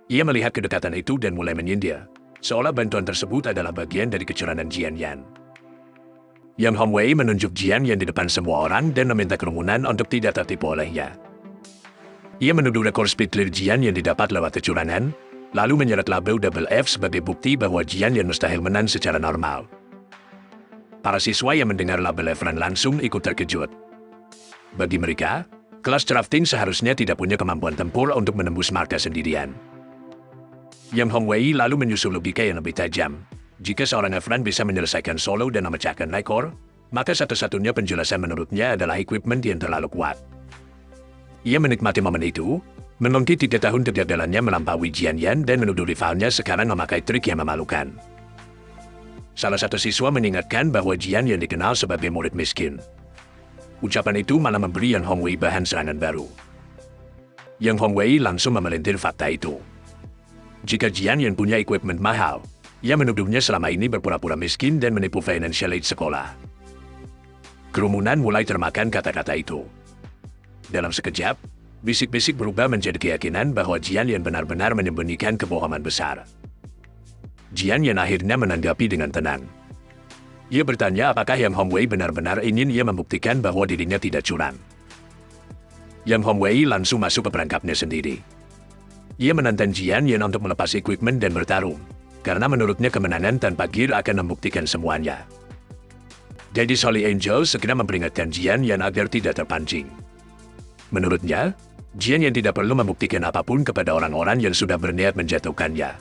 Ia melihat kedekatan itu dan mulai menyindir, seolah bantuan tersebut adalah bagian dari kecurangan Jian Yan. Yang Hongwei menunjuk Jian Yan di depan semua orang dan meminta kerumunan untuk tidak tertipu olehnya. Ia menuduh rekor speed clear Jian Yan didapat lewat kecurangan, lalu menyeret label Double F sebagai bukti bahwa Jian Yan mustahil menang secara normal. Para siswa yang mendengar label F-Run langsung ikut terkejut. Bagi mereka, kelas drafting seharusnya tidak punya kemampuan tempur untuk menembus marka sendirian. Yang Hongwei lalu menyusul logika yang lebih tajam. Jika seorang F-Run bisa menyelesaikan solo dan memecahkan rekor, maka satu-satunya penjelasan menurutnya adalah equipment yang terlalu kuat. Ia menikmati momen itu, menongki 3 tahun kegagalannya melampaui Jian Yan dan menuduh rivalnya sekarang memakai trik yang memalukan. Salah satu siswa mengingatkan bahwa Jian Yan dikenal sebagai murid miskin. Ucapan itu malah memberi Yang Hongwei bahan serangan baru. Yang Hongwei langsung memelintir fakta itu. Jika Jian Yan punya equipment mahal, ia menuduhnya selama ini berpura-pura miskin dan menipu financial aid sekolah. Kerumunan mulai termakan kata-kata itu. Dalam sekejap, bisik-bisik berubah menjadi keyakinan bahwa Jian Yan benar-benar menyembunyikan kebohongan besar. Jian Yan akhirnya menanggapi dengan tenang. Ia bertanya apakah Yang Hongwei benar-benar ingin ia membuktikan bahwa dirinya tidak curang. Yang Hongwei langsung masuk ke perangkapnya sendiri. Ia menantang Jian Yan untuk melepas equipment dan bertarung, karena menurutnya kemenangan tanpa gear akan membuktikan semuanya. Daddy's Holy Angel segera memperingatkan Jian Yan agar tidak terpancing. Menurutnya, Jian Yan tidak perlu membuktikan apapun kepada orang-orang yang sudah berniat menjatuhkannya.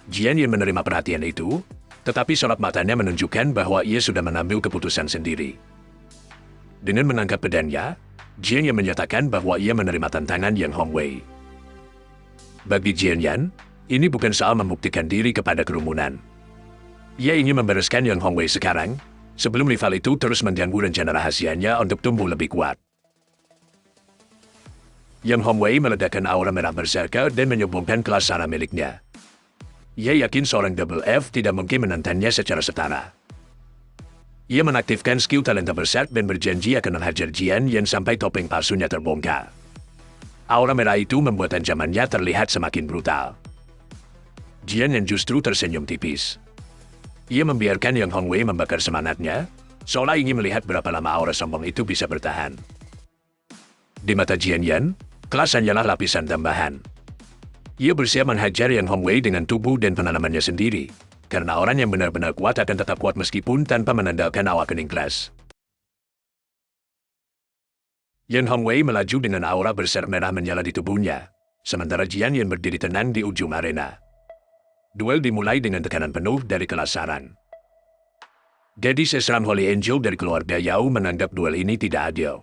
Jian Yan menerima perhatian itu, tetapi sorot matanya menunjukkan bahwa ia sudah mengambil keputusan sendiri. Dengan mengangkat pedangnya, Jian Yan menyatakan bahwa ia menerima tantangan Yang Hongwei. Bagi Jian Yan, ini bukan soal membuktikan diri kepada kerumunan. Ia ingin membereskan Yang Hongwei sekarang, sebelum rival itu terus mengganggu rencana rahasianya untuk tumbuh lebih kuat. Yang Hongwei meledakkan aura merah berserker dan menyumbangkan kelas Sara miliknya. Ia yakin seorang Double F tidak mungkin menantangnya secara setara. Ia menaktifkan skill talenta berserk dan berjanji akan menghajar Jian Yan sampai topeng palsunya terbongkar. Aura merah itu membuat ancamannya terlihat semakin brutal. Jian Yan justru tersenyum tipis. Ia membiarkan Yang Hongwei membakar semangatnya, seolah ingin melihat berapa lama aura sombong itu bisa bertahan. Di mata Jian Yan, kelas hanyalah lapisan tambahan. Ia bersiap menghajar Yang Hongwei dengan tubuh dan penanamannya sendiri, karena orang yang benar-benar kuat akan tetap kuat meskipun tanpa menandalkan awakening kelas. Yang Hongwei melaju dengan aura berserk merah menyala di tubuhnya, sementara Jian Yan berdiri tenang di ujung arena. Duel dimulai dengan tekanan penuh dari kelas Saran. Daddy Sesram Holy Angel dari keluarga Yao menganggap duel ini tidak adil.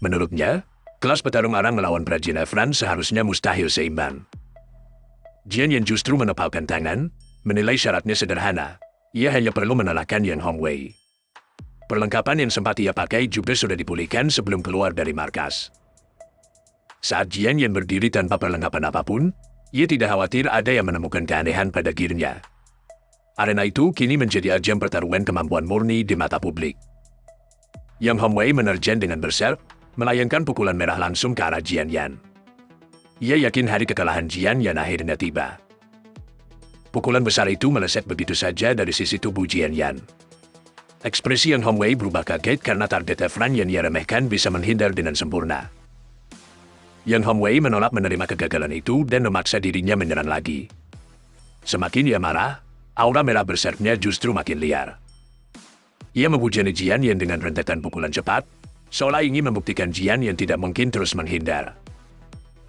Menurutnya, kelas petarung arang melawan Prajin F-Run seharusnya mustahil seimbang. Jian Yan justru menepalkan tangan, menilai syaratnya sederhana. Ia hanya perlu mengalahkan Yang Hongwei. Perlengkapan yang sempat ia pakai juga sudah dipulihkan sebelum keluar dari markas. Saat Jian Yan berdiri tanpa perlengkapan apapun, ia tidak khawatir ada yang menemukan keanehan pada gearnya. Arena itu kini menjadi ajang pertarungan kemampuan murni di mata publik. Yang Hongwei menerjang dengan berserk, melayangkan pukulan merah langsung ke arah Jian Yan. Ia yakin hari kekalahan Jian Yan akhirnya tiba. Pukulan besar itu meleset begitu saja dari sisi tubuh Jian Yan. Ekspresi Yang Hongwei berubah kaget karena target F-Run yang ia remehkan bisa menghindar dengan sempurna. Yang Hongwei menolak menerima kegagalan itu dan memaksa dirinya menyerang lagi. Semakin ia marah, aura merah berserknya justru makin liar. Ia menghujani Jian Yan dengan rentetan pukulan cepat, seolah ingin membuktikan Jian Yan tidak mungkin terus menghindar.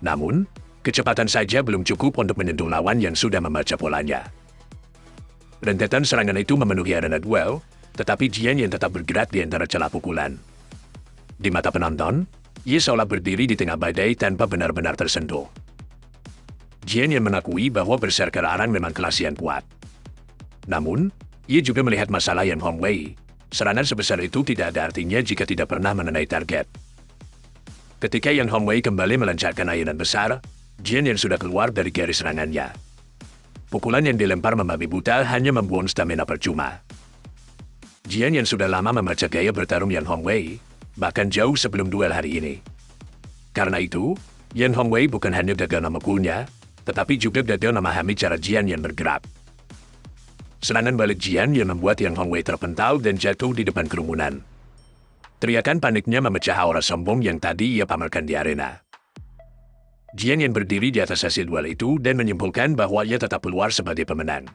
Namun, kecepatan saja belum cukup untuk menyentuh lawan yang sudah membaca polanya. Rentetan serangan itu memenuhi arena duel, tetapi Jian Yan tetap bergerak di antara celah pukulan. Di mata penonton, ia seolah berdiri di tengah badai tanpa benar-benar tersentuh. Jian Yan mengakui bahwa berserker arang memang kelas yang kuat. Namun, ia juga melihat masalah Yang Hongwei. Serangan sebesar itu tidak ada artinya jika tidak pernah mengenai target. Ketika Yang Hongwei kembali melancarkan ayunan besar, Jian Yan sudah keluar dari garis serangannya. Pukulan yang dilempar membabi buta hanya membuang stamina percuma. Jian Yan sudah lama membaca gaya bertarung Yang Hongwei, bahkan jauh sebelum duel hari ini. Karena itu, Yang Hongwei bukan hanya gagal memukulnya, tetapi juga gagal memahami cara Jian Yan bergerak. Serangan balik Jian yang membuat Yang Hongwei terpental dan jatuh di depan kerumunan. Teriakan paniknya memecah aura sombong yang tadi ia pamerkan di arena. Jian yang berdiri di atas hasil duel itu dan menyimpulkan bahwa ia tetap keluar sebagai pemenang.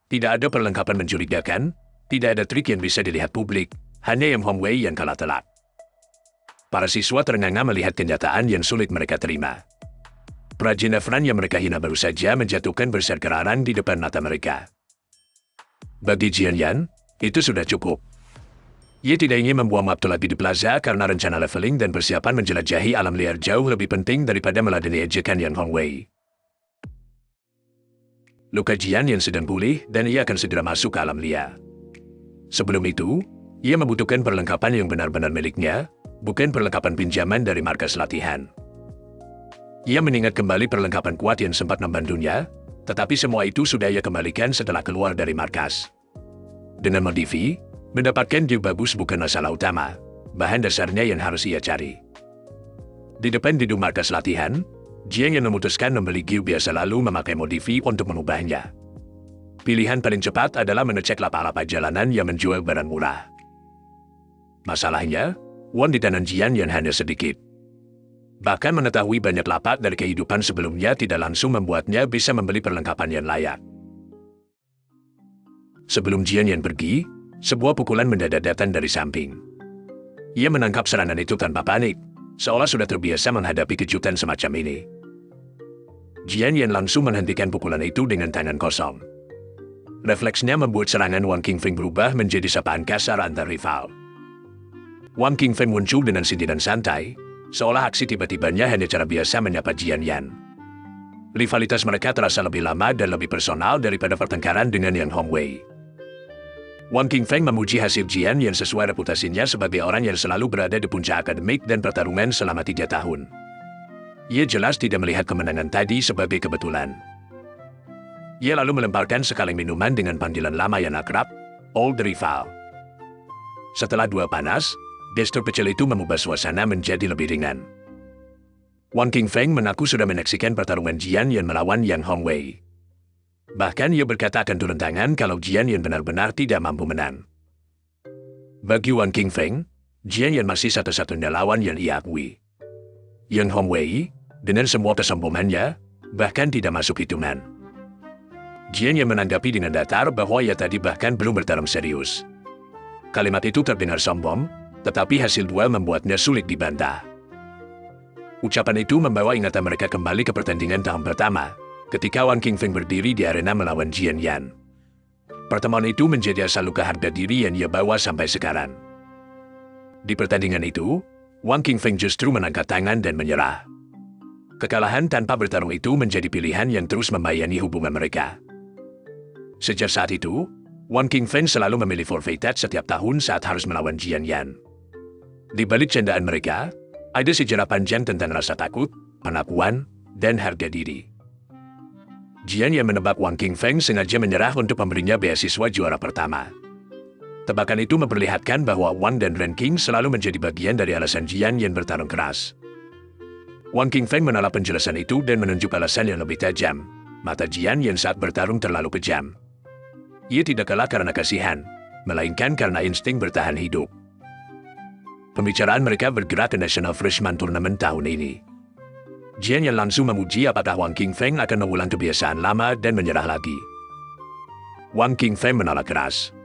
Tidak ada perlengkapan mencurigakan, tidak ada trik yang bisa dilihat publik, hanya Yang Hongwei yang kalah telak. Para siswa terengah-engah melihat kenyataan yang sulit mereka terima. Prajenevran yang mereka hina baru saja menjatuhkan berserkeraran di depan mata mereka. Bagi Jian Yan, itu sudah cukup. Ia tidak ingin membuang waktu lagi di plaza karena rencana leveling dan persiapan menjelajahi alam liar jauh lebih penting daripada meladeni ejekan Yang Hongwei. Luka Jian Yan sedang pulih dan ia akan segera masuk ke alam liar. Sebelum itu, ia membutuhkan perlengkapan yang benar-benar miliknya, bukan perlengkapan pinjaman dari markas latihan. Ia mengingat kembali perlengkapan kuat yang sempat membantunya, tetapi semua itu sudah ia kembalikan setelah keluar dari markas. Dengan Moldivi, mendapatkan gear bagus bukan masalah utama, bahan dasarnya yang harus ia cari. Di depan gedung markas latihan, Jian yang memutuskan membeli gear biasa lalu memakai Moldivi untuk mengubahnya. Pilihan paling cepat adalah mengecek lapak-lapak jalanan yang menjual barang murah. Masalahnya, uang di tangan Jian yang hanya sedikit. Bahkan mengetahui banyak lapak dari kehidupan sebelumnya tidak langsung membuatnya bisa membeli perlengkapan yang layak. Sebelum Jian yang pergi, sebuah pukulan mendadak datang dari samping. Ia menangkap serangan itu tanpa panik, seolah sudah terbiasa menghadapi kejutan semacam ini. Jian Yan langsung menghentikan pukulan itu dengan tangan kosong. Refleksnya membuat serangan Wang Qingfeng berubah menjadi sapaan kasar antar rival. Wang Qingfeng muncul dengan sindiran santai, seolah aksi tiba-tibanya hanya cara biasa menyapa Jian Yan. Rivalitas mereka terasa lebih lama dan lebih personal daripada pertengkaran dengan Yang Hongwei. Wang Qingfeng memuji hasil Jian yang sesuai reputasinya sebagai orang yang selalu berada di puncak akademik dan pertarungan selama 3 tahun. Ia jelas tidak melihat kemenangan tadi sebagai kebetulan. Ia lalu melemparkan sekaleng minuman dengan panggilan lama yang akrab, Old Rival. Setelah duel panas, gestur kecil itu mengubah suasana menjadi lebih ringan. Wang Qingfeng mengaku sudah menyaksikan pertarungan Jian yang melawan Yang Hongwei. Bahkan ia berkata akan turun tangan kalau Jian Yan benar-benar tidak mampu menang. Bagi Wang Qingfeng, Jian Yan masih satu-satunya lawan yang ia akui. Yang Hongwei, dengan semua kesombongannya, bahkan tidak masuk hitungan. Jian Yan menanggapi dengan datar bahwa ia tadi bahkan belum bertarung serius. Kalimat itu terdengar sombong, tetapi hasil duel membuatnya sulit dibantah. Ucapan itu membawa ingatan mereka kembali ke pertandingan tahun pertama, ketika Wang Qingfeng berdiri di arena melawan Jian Yan. Pertemuan itu menjadi asal luka harga diri yang ia bawa sampai sekarang. Di pertandingan itu, Wang Qingfeng justru mengangkat tangan dan menyerah. Kekalahan tanpa bertarung itu menjadi pilihan yang terus membayani hubungan mereka. Sejak saat itu, Wang Qingfeng selalu memilih forfeited setiap tahun saat harus melawan Jian Yan. Di balik candaan mereka, ada sejarah panjang tentang rasa takut, pengakuan, dan harga diri. Jian yang menebak Wang Qingfeng sengaja menyerah untuk memberinya beasiswa juara pertama. Tebakan itu memperlihatkan bahwa Wang dan Ren Qing selalu menjadi bagian dari alasan Jian yang bertarung keras. Wang Qingfeng menolak penjelasan itu dan menunjuk alasan yang lebih tajam. Mata Jian yang saat bertarung terlalu kejam. Ia tidak kalah karena kasihan, melainkan karena insting bertahan hidup. Pembicaraan mereka bergerak ke National Freshman Tournament tahun ini. Jian yang langsung memuji apakah Wang Qingfeng akan mengulang kebiasaan lama dan menyerah lagi. Wang Qingfeng menolak keras.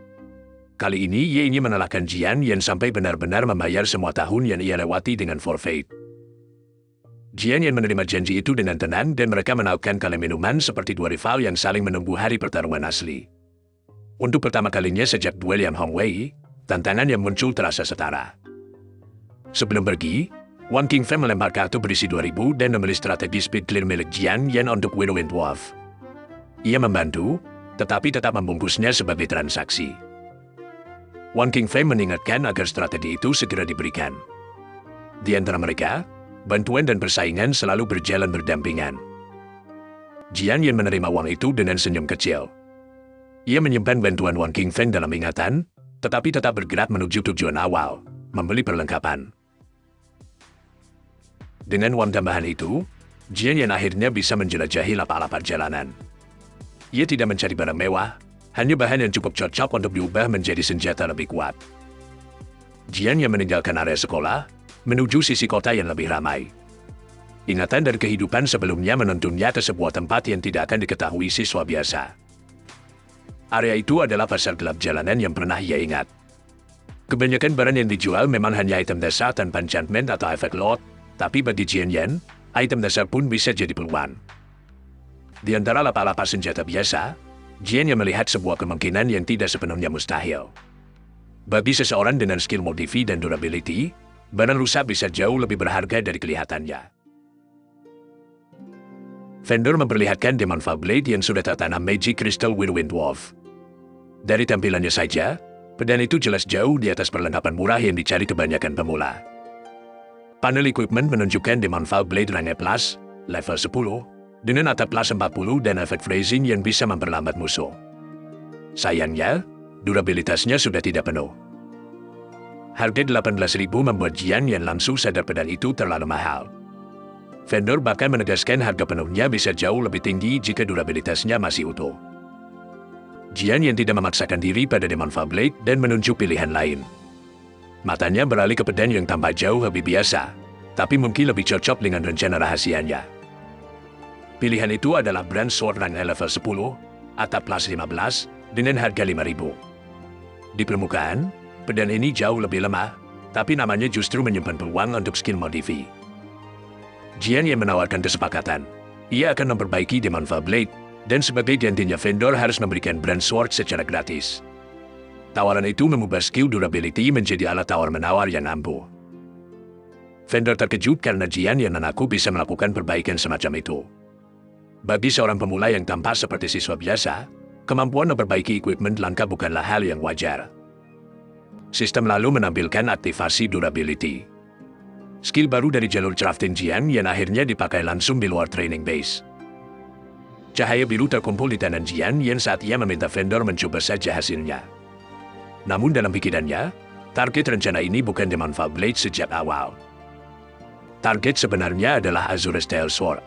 Kali ini ia ingin mengalahkan Jian yang sampai benar-benar membayar semua tahun yang ia lewati dengan forfeit. Jian yang menerima janji itu dengan tenang dan mereka menautkan kaleng minuman seperti dua rival yang saling menunggu hari pertarungan asli. Untuk pertama kalinya sejak duel Yang Hongwei, tantangan yang muncul terasa setara. Sebelum pergi, Wang Qingfeng melempar kartu berisi 2000 dan memilih strategi speed clear milik Jian Yan untuk Widow and Dwarf. Ia membantu, tetapi tetap membungkusnya sebagai transaksi. Wang Qingfeng mengingatkan agar strategi itu segera diberikan. Di antara mereka, bantuan dan persaingan selalu berjalan berdampingan. Jian Yan menerima uang itu dengan senyum kecil. Ia menyimpan bantuan Wang Qingfeng dalam ingatan, tetapi tetap bergerak menuju tujuan awal, membeli perlengkapan. Dengan uang tambahan itu, Jian Yan akhirnya bisa menjelajahi lapak-lapak jalanan. Ia tidak mencari barang mewah, Hanya bahan yang cukup cocok untuk diubah menjadi senjata lebih kuat. Jian yang meninggalkan area sekolah, menuju sisi kota yang lebih ramai. Ingatan dari kehidupan sebelumnya menuntunnya ke sebuah tempat yang tidak akan diketahui siswa biasa. Area itu adalah pasar gelap jalanan yang pernah ia ingat. Kebanyakan barang yang dijual memang hanya item dasar tanpa enchantment atau efek lot, tapi bagi Jian Yan, item dasar pun bisa jadi peluang. Di antara lapak-lapak senjata biasa, Jian yang melihat sebuah kemungkinan yang tidak sepenuhnya mustahil. Bagi seseorang dengan skill modifi dan durability, barang rusak bisa jauh lebih berharga dari kelihatannya. Vendor memperlihatkan Demon Fall Blade yang sudah tertanam Magic Crystal Whirlwind Dwarf. Dari tampilannya saja, pedang itu jelas jauh di atas perlengkapan murah yang dicari kebanyakan pemula. Panel equipment menunjukkan Demon Fall Blade Rank Plus, level 10, dengan atap plus 40 dan efek freezing yang bisa memperlambat musuh. Sayangnya, durabilitasnya sudah tidak penuh. Harga 18.000 membuat Jian Yan langsung sadar pedang itu terlalu mahal. Vendor bahkan menegaskan harga penuhnya bisa jauh lebih tinggi jika durabilitasnya masih utuh. Jian Yan tidak memaksakan diri pada Demon Fall Blade dan menunjuk pilihan lain. Matanya beralih ke pedang yang tampak jauh lebih biasa, tapi mungkin lebih cocok dengan rencana rahasianya. Pilihan itu adalah Brand Sword rank level 10, atap plus 15, dengan harga 5.000. Di permukaan, pedang ini jauh lebih lemah, tapi namanya justru menyimpan peluang untuk skill modifi. Jian yang menawarkan kesepakatan. Ia akan memperbaiki Demon Fall Blade, dan sebagai gantinya vendor harus memberikan Brand Sword secara gratis. Tawaran itu mengubah skill durability menjadi alat tawar-menawar yang ampuh. Vendor terkejut karena Jian yang mengaku bisa melakukan perbaikan semacam itu. Bagi seorang pemula yang tampak seperti siswa biasa, kemampuan memperbaiki equipment langka bukanlah hal yang wajar. Sistem lalu menampilkan aktivasi durability. Skill baru dari jalur crafting Jian yang akhirnya dipakai langsung di luar training base. Cahaya biru terkumpul di tangan Jian yang saat ia meminta vendor mencoba saja hasilnya. Namun dalam pikirannya, target rencana ini bukan Demon Fall Blade sejak awal. Target sebenarnya adalah Azure Steel Sword.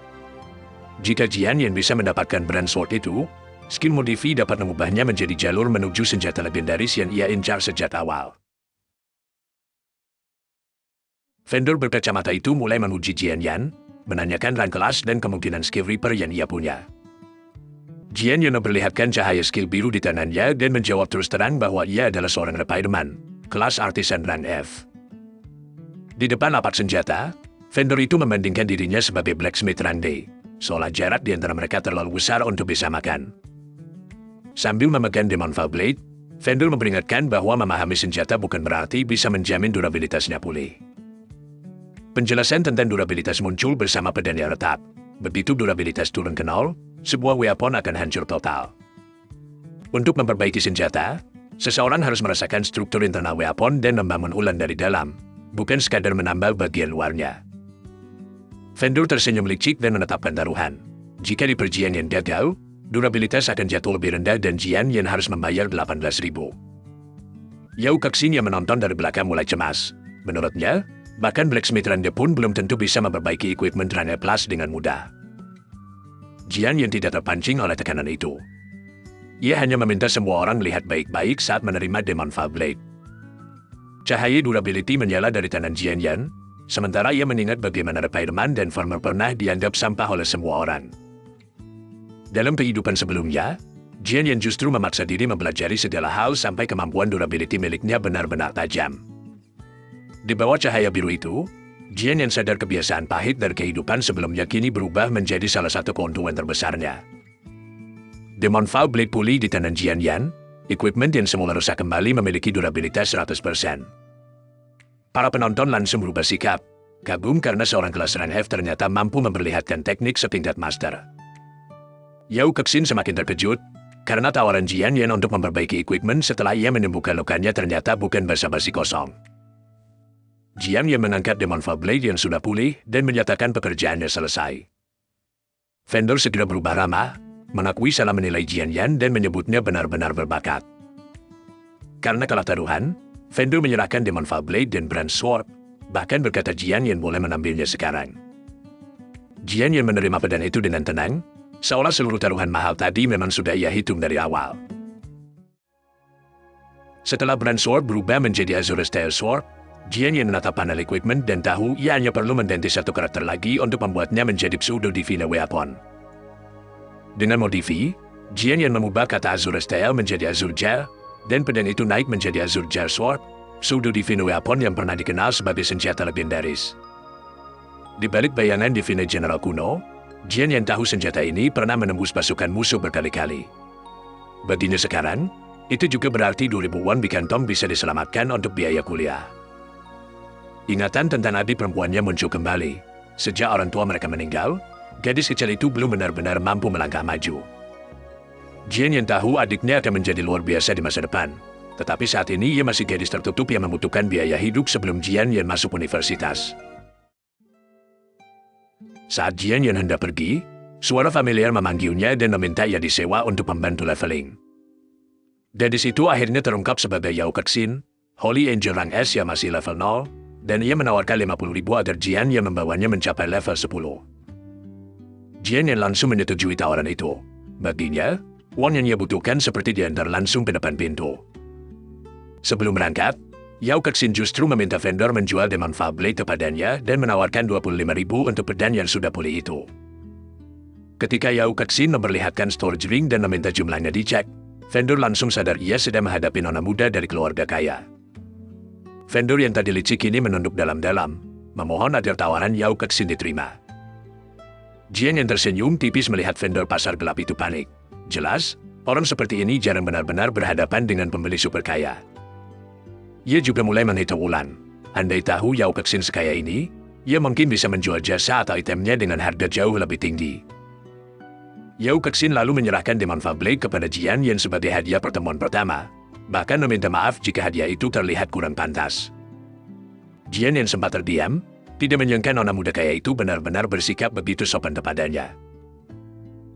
Jika Jian Yan bisa mendapatkan Brand Sword itu, skill modifi dapat mengubahnya menjadi jalur menuju senjata legendaris yang ia incar sejak awal. Vendor berkacamata itu mulai memuji Jian Yan, menanyakan rank kelas dan kemungkinan skill Reaper yang ia punya. Jian Yan memperlihatkan cahaya skill biru di tangannya dan menjawab terus terang bahwa ia adalah seorang repairman, kelas artisan rank F. Di depan lapak senjata, vendor itu membandingkan dirinya sebagai blacksmith rank D. Seolah jarak di antara mereka terlalu besar untuk disamakan. Sambil memegang Demon Fall Blade, vendor memperingatkan bahwa memahami senjata bukan berarti bisa menjamin durabilitasnya pulih. Penjelasan tentang durabilitas muncul bersama pedang yang retak. Begitu durabilitas turun ke nol, sebuah weapon akan hancur total. Untuk memperbaiki senjata, seseorang harus merasakan struktur internal weapon dan membangun ulang dari dalam, bukan sekadar menambal bagian luarnya. Vendor tersenyum licik dan menetapkan taruhan. Jika di perjian yang gagal, durabilitas akan jatuh lebih rendah dan Jian Yan harus membayar 18.000. Yao Kexin yang menonton dari belakang mulai cemas. Menurutnya, bahkan Blacksmith Rande pun belum tentu bisa memperbaiki equipment Rande Plus dengan mudah. Jian Yan tidak terpancing oleh tekanan itu. Ia hanya meminta semua orang melihat baik-baik saat menerima Demon Fall Blade. Cahaya durability menyala dari tangan Jian Yan, sementara ia mengingat bagaimana repairman dan farmer pernah dianggap sampah oleh semua orang. Dalam kehidupan sebelumnya, Jian Yan justru memaksa diri mempelajari segala hal sampai kemampuan durability miliknya benar-benar tajam. Di bawah cahaya biru itu, Jian Yan sadar kebiasaan pahit dari kehidupan sebelumnya kini berubah menjadi salah satu keuntungan terbesarnya. Demon Fall Blade pulih di tangan Jian Yan, equipment yang semula rusak kembali memiliki durabilitas 100%. Para penonton langsung berubah sikap, kagum karena seorang kelas rank F ternyata mampu memperlihatkan teknik setingkat master. Yao Kexin semakin terkejut, karena tawaran Jian Yan untuk memperbaiki equipment setelah ia menyembuhkan lukanya ternyata bukan basa-basi kosong. Jian Yan mengangkat Demon Fall Blade yang sudah pulih dan menyatakan pekerjaannya selesai. Vendor segera berubah ramah, mengakui salah menilai Jian Yan dan menyebutnya benar-benar berbakat. Karena kalah taruhan, vendor menyerahkan Demon Fall Blade dan Brand Sword, bahkan berkata Jian Yan boleh menambilnya sekarang. Jian Yan menerima pedang itu dengan tenang, seolah seluruh taruhan mahal tadi memang sudah ia hitung dari awal. Setelah Brand Sword berubah menjadi Azure Style Sword, Jian Yan menatap panel equipment dan tahu ia hanya perlu mengganti satu karakter lagi untuk membuatnya menjadi Pseudo Divine Weapon. Dengan modifi, Jian Yan mengubah kata Azure Style menjadi Azure Gel, dan pedang itu naik menjadi Azure Gel Sword, Pseudo Divine Weapon yang pernah dikenal sebagai senjata legendaris. Di balik bayangan Divine General kuno, Jian Yan tahu senjata ini pernah menembus pasukan musuh berkali-kali. Baginya sekarang, itu juga berarti 2000 won di kantong bisa diselamatkan untuk biaya kuliah. Ingatan tentang adik perempuannya muncul kembali. Sejak orang tua mereka meninggal, gadis kecil itu belum benar-benar mampu melangkah maju. Jian Yan tahu adiknya akan menjadi luar biasa di masa depan. Tetapi saat ini ia masih gadis tertutup yang membutuhkan biaya hidup sebelum Jian Yan masuk universitas. Saat Jian Yan hendak pergi, suara familiar memanggilnya dan meminta ia disewa untuk membantu leveling. Dan di situ akhirnya terungkap sebagai Yao Kexin, Holy Angel Rank S yang masih level 0, dan ia menawarkan 50.000 agar Jian Yan membawanya mencapai level 10. Jian Yan langsung menyetujui tawaran itu. Baginya, uang yang ia butuhkan seperti diantar langsung ke depan pintu. Sebelum berangkat, Yao Kexin justru meminta vendor menjual Demon Fable kepadanya dan menawarkan 25.000 untuk pedang yang sudah pulih itu. Ketika Yao Kexin memperlihatkan storage ring dan meminta jumlahnya dicek, vendor langsung sadar ia sedang menghadapi nona muda dari keluarga kaya. Vendor yang tadi licik ini menunduk dalam-dalam, memohon agar tawaran Yao Kexin diterima. Jian yang tersenyum tipis melihat vendor pasar gelap itu panik. Jelas, orang seperti ini jarang benar-benar berhadapan dengan pembeli super kaya. Ia juga mulai menghitung ulang. Andai tahu Yao Kexin sekaya ini, ia mungkin bisa menjual jasa atau itemnya dengan harga jauh lebih tinggi. Yao Kexin lalu menyerahkan Demon Fable kepada Jian Yan sebagai hadiah pertemuan pertama, bahkan meminta maaf jika hadiah itu terlihat kurang pantas. Jian Yan sempat terdiam, tidak menyangka nona muda kaya itu benar-benar bersikap begitu sopan kepadanya.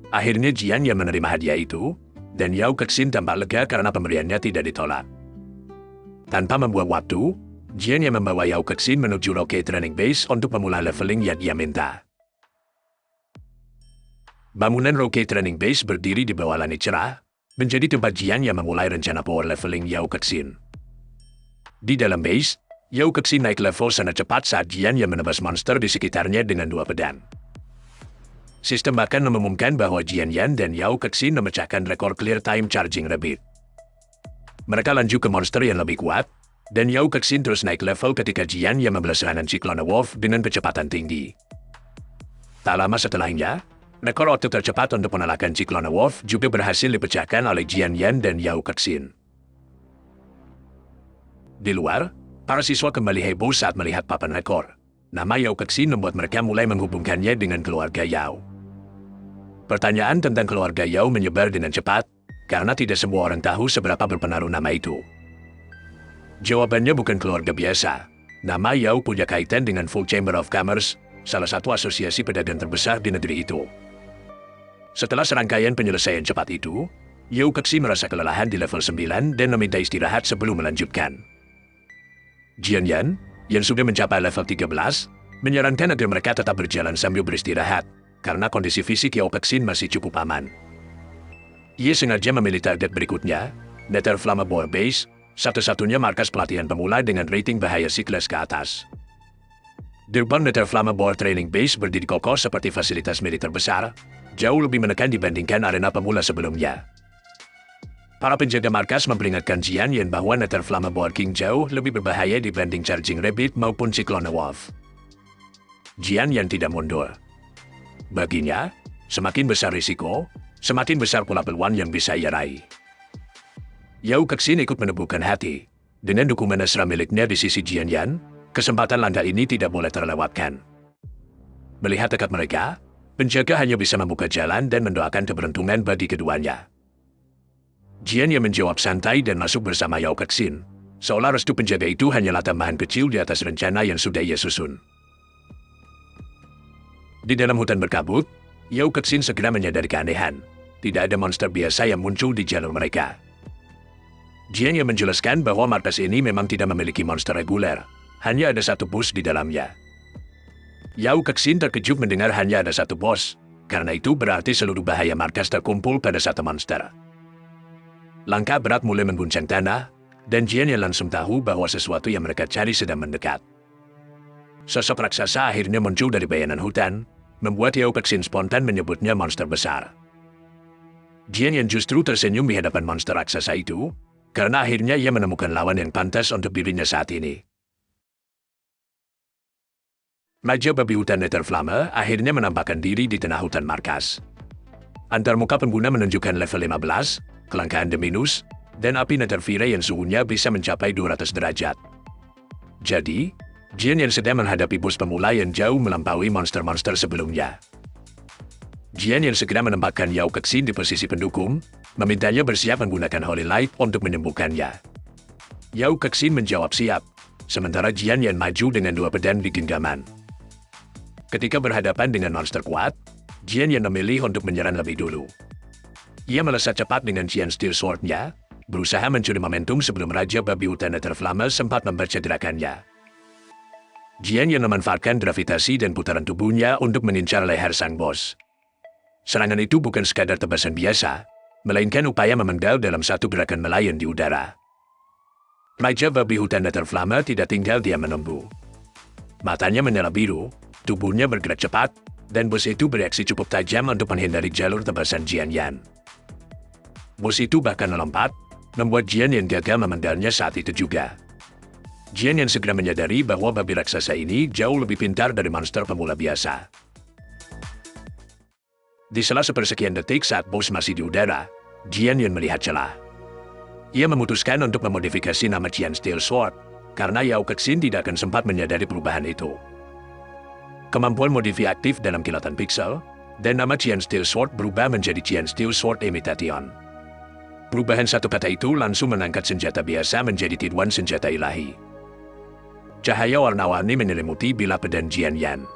Akhirnya Jian Yan menerima hadiah itu, dan Yao Kexin tampak lega karena pemberiannya tidak ditolak. Tanpa membuang waktu, Jian Yan membawa Yao Kexin menuju Rocket Training Base untuk memulai leveling yang ia minta. Bangunan Rocket Training Base berdiri di bawah langit cerah, menjadi tempat Jian yang memulai rencana power leveling Yao Kexin. Di dalam base, Yao Kexin naik level sangat cepat saat Jian yang menebas monster di sekitarnya dengan 2 pedang. Sistem bahkan mengumumkan bahwa Jian Yan dan Yao Kexin memecahkan rekor clear time charging rabbit. Mereka lanjut ke monster yang lebih kuat, dan Yao Kexin terus naik level ketika Jian yang membalas serangan Cyclone Wolf dengan kecepatan tinggi. Tak lama setelahnya, rekor waktu tercepat untuk mengalahkan Cyclone Wolf juga berhasil dipecahkan oleh Jian Yan dan Yao Kexin. Di luar, para siswa kembali heboh saat melihat papan rekor. Nama Yao Kexin membuat mereka mulai menghubungkannya dengan keluarga Yao. Pertanyaan tentang keluarga Yao menyebar dengan cepat, karena tidak semua orang tahu seberapa berpengaruh nama itu. Jawabannya bukan keluarga biasa. Nama Yao punya kaitan dengan Full Chamber of Commerce, salah satu asosiasi pedagang terbesar di negeri itu. Setelah serangkaian penyelesaian cepat itu, Yao Kexin merasa kelelahan di level 9 dan meminta istirahat sebelum melanjutkan. Jian Yan, yang sudah mencapai level 13, menyarankan agar mereka tetap berjalan sambil beristirahat, karena kondisi fisik Yao Kexin masih cukup aman. Ia sengaja memilih target berikutnya, Nether Flammable Base, satu-satunya markas pelatihan pemula dengan rating bahaya C-Class ke atas. Gerbang Nether Flammable Training Base berdiri kokoh seperti fasilitas militer besar, jauh lebih menekan dibandingkan arena pemula sebelumnya. Para penjaga markas memperingatkan Jian Yan bahwa Nether Flammable King jauh lebih berbahaya dibanding Charging Rabbit maupun Cyclone Wolf. Jian Yan tidak mundur. Baginya, semakin besar risiko, semakin besar pula peluang yang bisa ia raih. Yao Kexin ikut meneguhkan hati. Dengan dukungan mesra miliknya di sisi Jian Yan, kesempatan langka ini tidak boleh terlewatkan. Melihat tekad mereka, penjaga hanya bisa membuka jalan dan mendoakan keberuntungan bagi keduanya. Jian Yan menjawab santai dan masuk bersama Yao Kexin, seolah restu penjaga itu hanyalah tambahan kecil di atas rencana yang sudah ia susun. Di dalam hutan berkabut, Yao Kexin segera menyadari keanehan. Tidak ada monster biasa yang muncul di jalur mereka. Jian Yan menjelaskan bahwa markas ini memang tidak memiliki monster reguler, hanya ada satu bos di dalamnya. Yao Kexin terkejut mendengar hanya ada satu bos, karena itu berarti seluruh bahaya markas terkumpul pada satu monster. Langkah berat mulai mengguncang tanah, dan Jian Yan langsung tahu bahwa sesuatu yang mereka cari sedang mendekat. Sosok raksasa akhirnya muncul dari bayangan hutan, membuat Yao Kexin spontan menyebutnya monster besar. Jian Yan justru tersenyum di hadapan monster raksasa itu, karena akhirnya ia menemukan lawan yang pantas untuk dirinya saat ini. Raja babi hutan Netherflamme akhirnya menampakkan diri di tengah hutan markas. Antarmuka pengguna menunjukkan level 15, kelangkaan Deminus, dan api Netherfire yang suhunya bisa mencapai 200 derajat. Jadi, Jian Yan sedang menghadapi bos pemula yang jauh melampaui monster-monster sebelumnya. Jian Yan segera menempatkan Yao Kexin di posisi pendukung, memintanya bersiap menggunakan Holy Light untuk menyembuhkannya. Yao Kexin menjawab siap, sementara Jian Yan maju dengan 2 pedang di genggaman. Ketika berhadapan dengan monster kuat, Jian Yan memilih untuk menyerang lebih dulu. Ia melesat cepat dengan Jian Steel Sword-nya, berusaha mencuri momentum sebelum Raja Babi Hutan Netherflamme sempat mempercederakannya. Jian Yan memanfaatkan gravitasi dan putaran tubuhnya untuk mengincar leher sang bos. Serangan itu bukan sekadar tebasan biasa, melainkan upaya memenggal dalam satu gerakan melayang di udara. Raja Babi Hutan Netherflamme tidak tinggal diam menunggu. Matanya menyala biru, tubuhnya bergerak cepat, dan bos itu bereaksi cukup tajam untuk menghindari jalur tebasan Jian Yan. Bos itu bahkan melompat, membuat Jian Yan gagal memenggalnya saat itu juga. Jian Yan segera menyadari bahwa babi raksasa ini jauh lebih pintar dari monster pemula biasa. Di sela sepersekian detik saat bos masih di udara, Jian Yan melihat celah. Ia memutuskan untuk memodifikasi nama Jian Steel Sword, karena Yao Kexin tidak akan sempat menyadari perubahan itu. Kemampuan modifi aktif dalam kilatan pixel, dan nama Jian Steel Sword berubah menjadi Jian Steel Sword Imitation. Perubahan satu kata itu langsung mengangkat senjata biasa menjadi tiduan senjata ilahi. Cahaya warna-warni menyelimuti bilah pedang Jian Yan.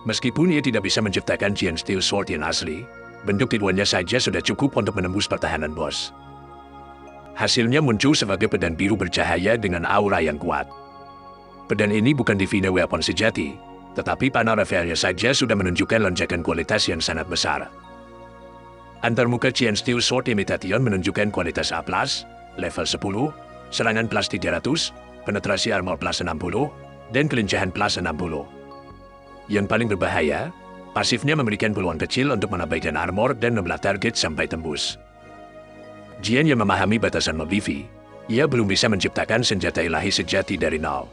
Meskipun ia tidak bisa menciptakan Jian Steel Sword yang asli, bentuk tiduannya saja sudah cukup untuk menembus pertahanan bos. Hasilnya muncul sebagai pedang biru bercahaya dengan aura yang kuat. Pedang ini bukan divine weapon sejati, tetapi panah levelnya saja sudah menunjukkan lonjakan kualitas yang sangat besar. Antarmuka Jian Steel Sword Imitation menunjukkan kualitas A+, level 10, serangan plus 300, penetrasi armor plus 60, dan kelincahan plus 60. Yang paling berbahaya, pasifnya memberikan peluang kecil untuk menabaikan armor dan membelah target sampai tembus. Jian yang memahami batasan modifi, ia belum bisa menciptakan senjata ilahi sejati dari nol.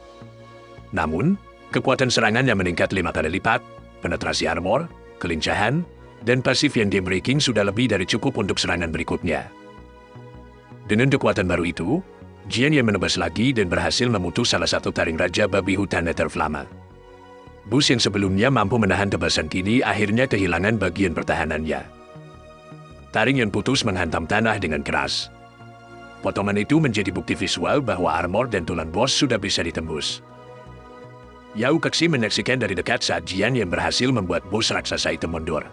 Namun, kekuatan serangan yang meningkat 5 kali lipat, penetrasi armor, kelincahan, dan pasif yang game breaking sudah lebih dari cukup untuk serangan berikutnya. Dengan kekuatan baru itu, Jian yang menebas lagi dan berhasil memutus salah satu taring Raja Babi Hutan Netherflamme. Bus yang sebelumnya mampu menahan tebasan kini akhirnya kehilangan bagian pertahanannya. Taring yang putus menghantam tanah dengan keras. Potongan itu menjadi bukti visual bahwa armor dan tulang bos sudah bisa ditembus. Yao Kexin menyaksikan dari dekat saat Jian yang berhasil membuat bos raksasa itu mundur.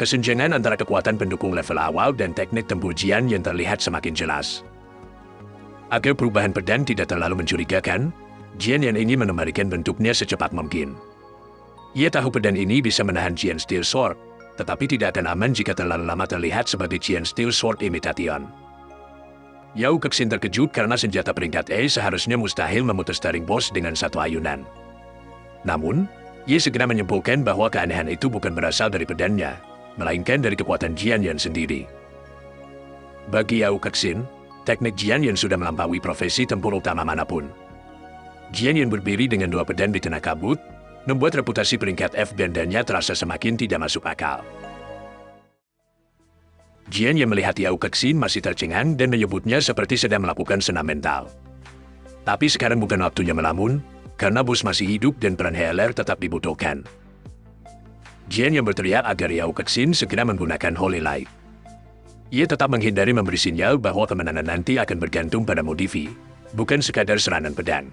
Kesenjangan antara kekuatan pendukung level awal dan teknik tempur Jian yang terlihat semakin jelas. Agar perubahan pedang tidak terlalu mencurigakan, Jian yang ingin mengembalikan bentuknya secepat mungkin. Ia tahu pedang ini bisa menahan Jian Steel Sword, tetapi tidak akan aman jika terlalu lama terlihat sebagai Jian Steel Sword Imitation. Yao Kexin terkejut karena senjata peringkat E seharusnya mustahil memutus taring bos dengan satu ayunan. Namun, ia segera menyimpulkan bahwa keanehan itu bukan berasal dari pedangnya, melainkan dari kekuatan Jian Yan sendiri. Bagi Yao Kexin, teknik Jian Yan sudah melampaui profesi tempur utama manapun. Jian Yan berdiri dengan 2 pedang di tengah kabut, membuat reputasi peringkat F bandanya terasa semakin tidak masuk akal. Jian yang melihat Yao Kexin masih tercengang dan menyebutnya seperti sedang melakukan senam mental. Tapi sekarang bukan waktunya melamun, karena bos masih hidup dan peran HLR tetap dibutuhkan. Jian yang berteriak agar Yao Kexin segera menggunakan Holy Light. Ia tetap menghindari memberi sinyal bahwa kemenangan nanti akan bergantung pada modifi, bukan sekadar serangan pedang.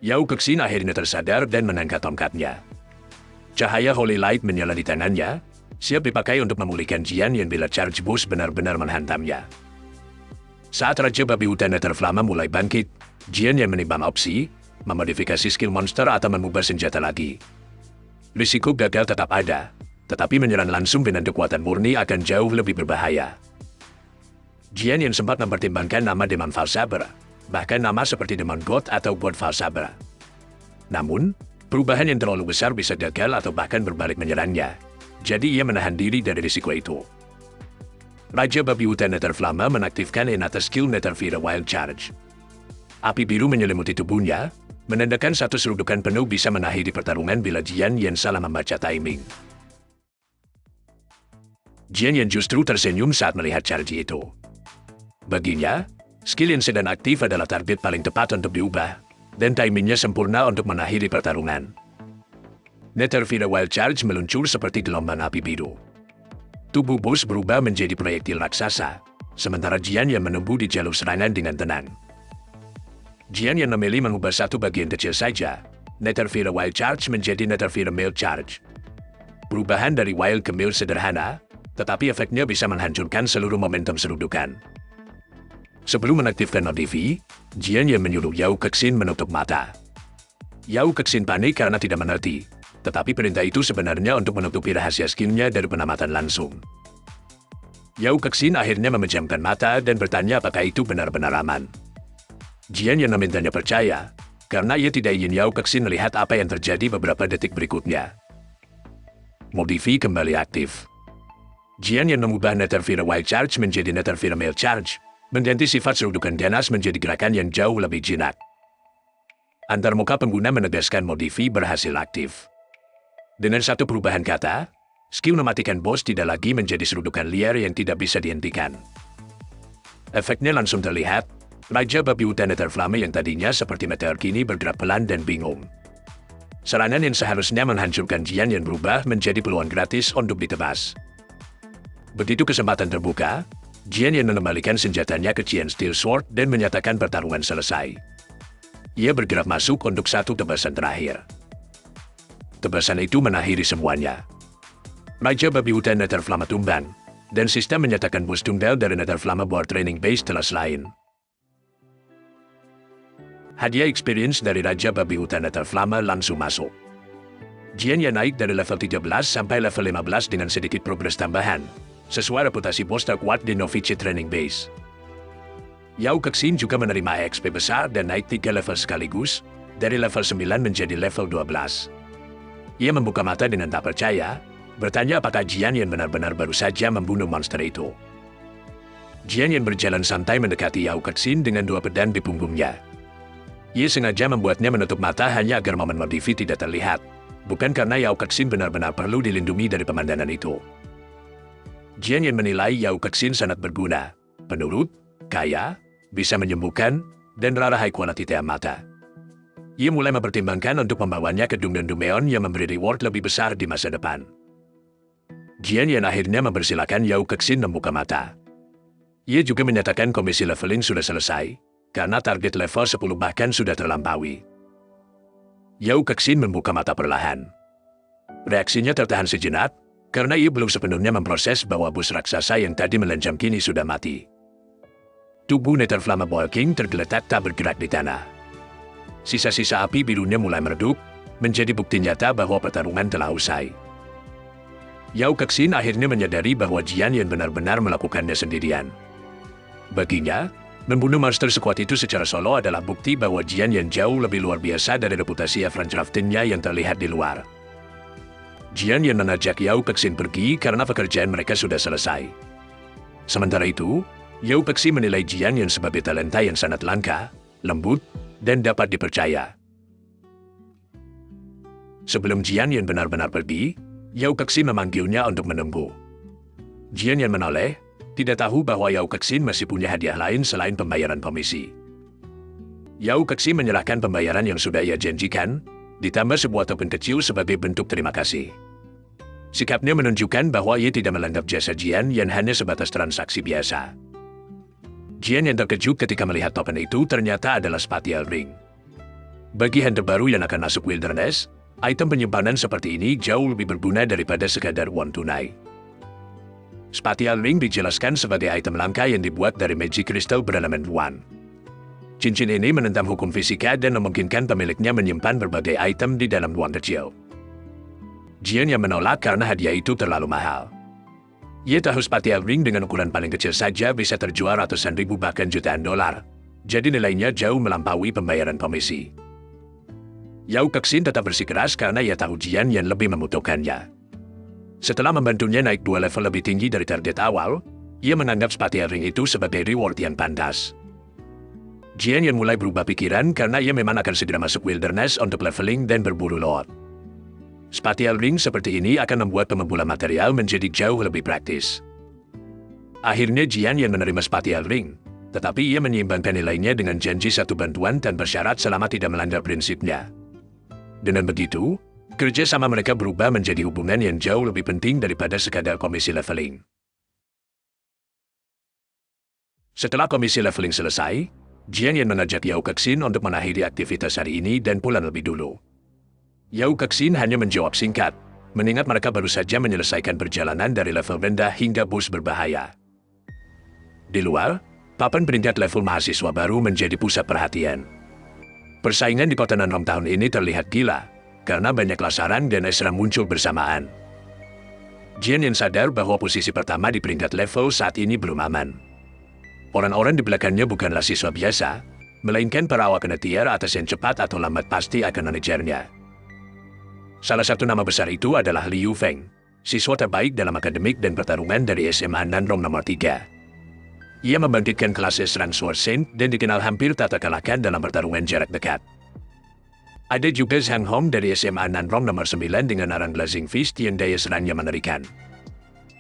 Yao Kexin akhirnya tersadar dan mengangkat tongkatnya. Cahaya Holy Light menyala di tangannya, siap dipakai untuk memulihkan Jian yang bila charge boost benar-benar menghantamnya. Saat Raja Babi Hutan Netherflamme mulai bangkit, Jian yang menimbang opsi, memodifikasi skill monster atau mengubah senjata lagi. Risiko gagal tetap ada, tetapi menyerang langsung dengan kekuatan murni akan jauh lebih berbahaya. Jian Yan sempat mempertimbangkan nama Demon Falsaber, bahkan nama seperti Demon God atau God Falsaber. Namun, perubahan yang terlalu besar bisa gagal atau bahkan berbalik menyerangnya, jadi ia menahan diri dari risiko itu. Raja Babi Hutan Netherflama menaktifkan Enata skill Netherfira Wild Charge. Api biru menyelimuti tubuhnya, menandakan satu serudukan penuh bisa menakhiri pertarungan bila Jian Yan salah membaca timing. Jian Yan justru tersenyum saat melihat charge itu. Baginya, skill yang sedang aktif adalah target paling tepat untuk diubah, dan timingnya sempurna untuk menakhiri pertarungan. Netherfira Wild Charge meluncur seperti gelombang api biru. Tubuh bos berubah menjadi proyektil raksasa, sementara Jian Yan menunggu di jalur serangan dengan tenang. Jian Yan memilih mengubah satu bagian kecil saja, Netherfira Wild Charge menjadi Netherfira Mild Charge. Perubahan dari Wild ke Mild sederhana, tetapi efeknya bisa menghancurkan seluruh momentum serudukan. Sebelum menaktifkan Modifi, Jian Yan menyuruh Yao Kexin menutup mata. Yao Kexin panik karena tidak mengerti, tetapi perintah itu sebenarnya untuk menutupi rahasia skillnya dari pengamatan langsung. Yao Kexin akhirnya memejamkan mata dan bertanya apakah itu benar-benar aman. Jian Yan memintanya percaya, karena ia tidak ingin Yao Kexin melihat apa yang terjadi beberapa detik berikutnya. Modifi kembali aktif. Jian Yan mengubah Netherfira Wild Charge menjadi Netherfira Mild Charge, mengganti sifat serudukan ganas menjadi gerakan yang jauh lebih jinak. Antarmuka pengguna menegaskan Modifi berhasil aktif. Dengan satu perubahan kata, skill mematikan bos tidak lagi menjadi serudukan liar yang tidak bisa dihentikan. Efeknya langsung terlihat, Raja Babi Hutan Netherflama yang tadinya seperti meteor kini bergerak pelan dan bingung. Serangan yang seharusnya menghancurkan Jian Yan berubah menjadi peluang gratis untuk ditebas. Begitu kesempatan terbuka, Jian Yan mengembalikan senjatanya ke Qian Steel Sword dan menyatakan pertarungan selesai. Ia bergerak masuk untuk satu tebasan terakhir. Tebasan itu mengakhiri semuanya. Raja Babi Hutan Netherflama tumbang, dan sistem menyatakan bos tunggal dari Netherflama Board Training Base telah selain. Hadiah experience dari Raja Babi Hutan Netherflama langsung masuk. Jian Yan naik dari level 13 sampai level 15 dengan sedikit progres tambahan, sesuai reputasi bos terkuat di Novice Training Base. Yao Kexin juga menerima XP besar dan naik 3 level sekaligus, dari level 9 menjadi level 12. Ia membuka mata dengan tak percaya, bertanya apakah Jian Yan benar-benar baru saja membunuh monster itu. Jian Yan berjalan santai mendekati Yao Kexin dengan 2 pedang di punggungnya. Ia sengaja membuatnya menutup mata hanya agar momen Modifi tidak terlihat, bukan karena Yao Kexin benar-benar perlu dilindungi dari pemandangan itu. Jian Yan menilai Yao Kexin sangat berguna, penurut, kaya, bisa menyembuhkan, dan rara high quality mata. Ia mulai mempertimbangkan untuk membawanya ke Dungdan Dumeon yang memberi reward lebih besar di masa depan. Jian Yan akhirnya mempersilahkan Yao Kexin membuka mata. Ia juga menyatakan komisi leveling sudah selesai, karena target level 10 bahkan sudah terlampaui. Yao Kexin membuka mata perlahan. Reaksinya tertahan sejenak, karena ia belum sepenuhnya memproses bahwa bus raksasa yang tadi melenjam kini sudah mati. Tubuh Netherflama Boil King tergeletak tak bergerak di tanah. Sisa-sisa api birunya mulai meredup, menjadi bukti nyata bahwa pertarungan telah usai. Yao Kexin akhirnya menyadari bahwa Jian Yan benar-benar melakukannya sendirian. Baginya, membunuh monster sekuat itu secara solo adalah bukti bahwa Jian Yan jauh lebih luar biasa dari reputasi Efrancraftinnya yang terlihat di luar. Jian Yan mengajak Yao Kexin pergi karena pekerjaan mereka sudah selesai. Sementara itu, Yao Kexin menilai Jian Yan sebagai talenta yang sangat langka, lembut, dan dapat dipercaya. Sebelum Jian Yan benar-benar pergi, Yao Kexin memanggilnya untuk menunggu. Jian Yan menoleh, tidak tahu bahwa Yao Kexin masih punya hadiah lain selain pembayaran komisi. Yao Kexin menyerahkan pembayaran yang sudah ia janjikan, ditambah sebuah token kecil sebagai bentuk terima kasih. Sikapnya menunjukkan bahwa ia tidak menganggap jasa Jian Yan hanya sebatas transaksi biasa. Jian Yan terkejut ketika melihat token itu ternyata adalah Spatial Ring. Bagi hunter baru yang akan masuk Wilderness, item penyimpanan seperti ini jauh lebih berguna daripada sekadar uang tunai. Spatial Ring dijelaskan sebagai item langka yang dibuat dari magic crystal berelemen ruang. Cincin ini menentang hukum fisika dan memungkinkan pemiliknya menyimpan berbagai item di dalam ruang kecil. Jian Yan menolak karena hadiah itu terlalu mahal. Ia tahu sepatu ring dengan ukuran paling kecil saja bisa terjual ratusan ribu bahkan jutaan dolar. Jadi nilainya jauh melampaui pembayaran komisi. Yao Kexin tetap bersikeras karena ia tahu Jian Yan lebih membutuhkannya. Setelah membantunya naik 2 level lebih tinggi dari target awal, ia menganggap sepatu ring itu sebagai reward yang pantas. Jian Yan mulai berubah pikiran karena ia memang akan segera masuk wilderness untuk leveling dan berburu lot. Spatial ring seperti ini akan membuat pengumpulan material menjadi jauh lebih praktis. Akhirnya Jian Yan menerima spatial ring, tetapi ia menyeimbangkan nilainya dengan janji satu bantuan tanpa syarat selama tidak melanggar prinsipnya. Dengan begitu, kerja sama mereka berubah menjadi hubungan yang jauh lebih penting daripada sekadar komisi leveling. Setelah komisi leveling selesai, Jian Yan mengajak Yao Kexin untuk mengakhiri aktivitas hari ini dan pulang lebih dulu. Yao Kexin hanya menjawab singkat, mengingat mereka baru saja menyelesaikan perjalanan dari level rendah hingga bus berbahaya. Di luar, papan peringkat level mahasiswa baru menjadi pusat perhatian. Persaingan di kota Nanrong tahun ini terlihat gila, karena banyak lasaran dan esra muncul bersamaan. Jian Yan sadar bahwa posisi pertama di peringkat level saat ini belum aman. Orang-orang di belakangnya bukanlah siswa biasa, melainkan para awak tiar atas yang cepat atau lambat pasti akan mengejarnya. Salah satu nama besar itu adalah Liu Feng, siswa terbaik dalam akademik dan pertarungan dari SMA Nanrong nomor 3. Ia membangkitkan kelas Esran Sword Saint dan dikenal hampir tak terkalahkan dalam pertarungan jarak dekat. Ada juga Zhang Hong dari SMA Nanrong nomor 9 dengan arang Blazing Fist yang daya serangnya mengerikan.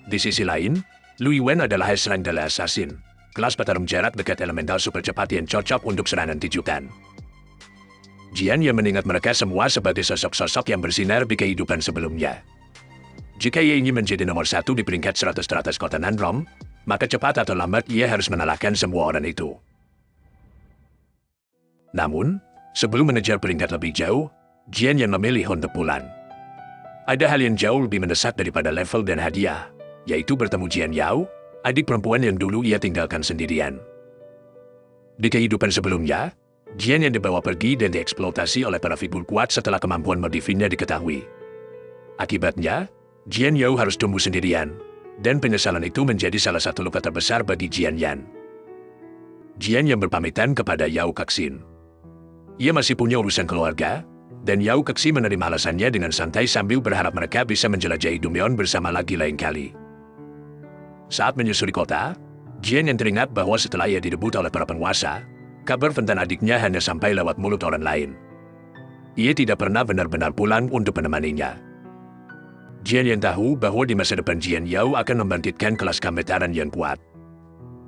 Di sisi lain, Lui Wen adalah Esran Dala Assassin, kelas petarung jarak dekat elemental super cepat yang cocok untuk serangan tijukan. Jian Yan mengingat mereka semua sebagai sosok-sosok yang bersinar di kehidupan sebelumnya. Jika ia ingin menjadi nomor 1 di peringkat 100 teratas kota Nanrong, maka cepat atau lambat ia harus mengalahkan semua orang itu. Namun, sebelum mengejar peringkat lebih jauh, Jian Yan memilih untuk pulang. Ada hal yang jauh lebih mendesak daripada level dan hadiah, yaitu bertemu Jian Yao, adik perempuan yang dulu ia tinggalkan sendirian. Di kehidupan sebelumnya, Jian Yan dibawa pergi dan dieksploitasi oleh para figur kuat setelah kemampuan mordifinnya diketahui. Akibatnya, Jian Yao harus tumbuh sendirian, dan penyesalan itu menjadi salah satu luka terbesar bagi Jian Yan. Jian Yan berpamitan kepada Yao Kexin. Ia masih punya urusan keluarga, dan Yao Kexin menerima alasannya dengan santai sambil berharap mereka bisa menjelajahi Dumyeon bersama lagi lain kali. Saat menyusuri kota, Jian Yan teringat bahwa setelah ia direbut oleh para penguasa, kabar tentang adiknya hanya sampai lewat mulut orang lain. Ia tidak pernah benar-benar pulang untuk menemaninya. Jian Yan tahu bahwa di masa depan Jian Yao akan membangkitkan kelas kametaran yang kuat.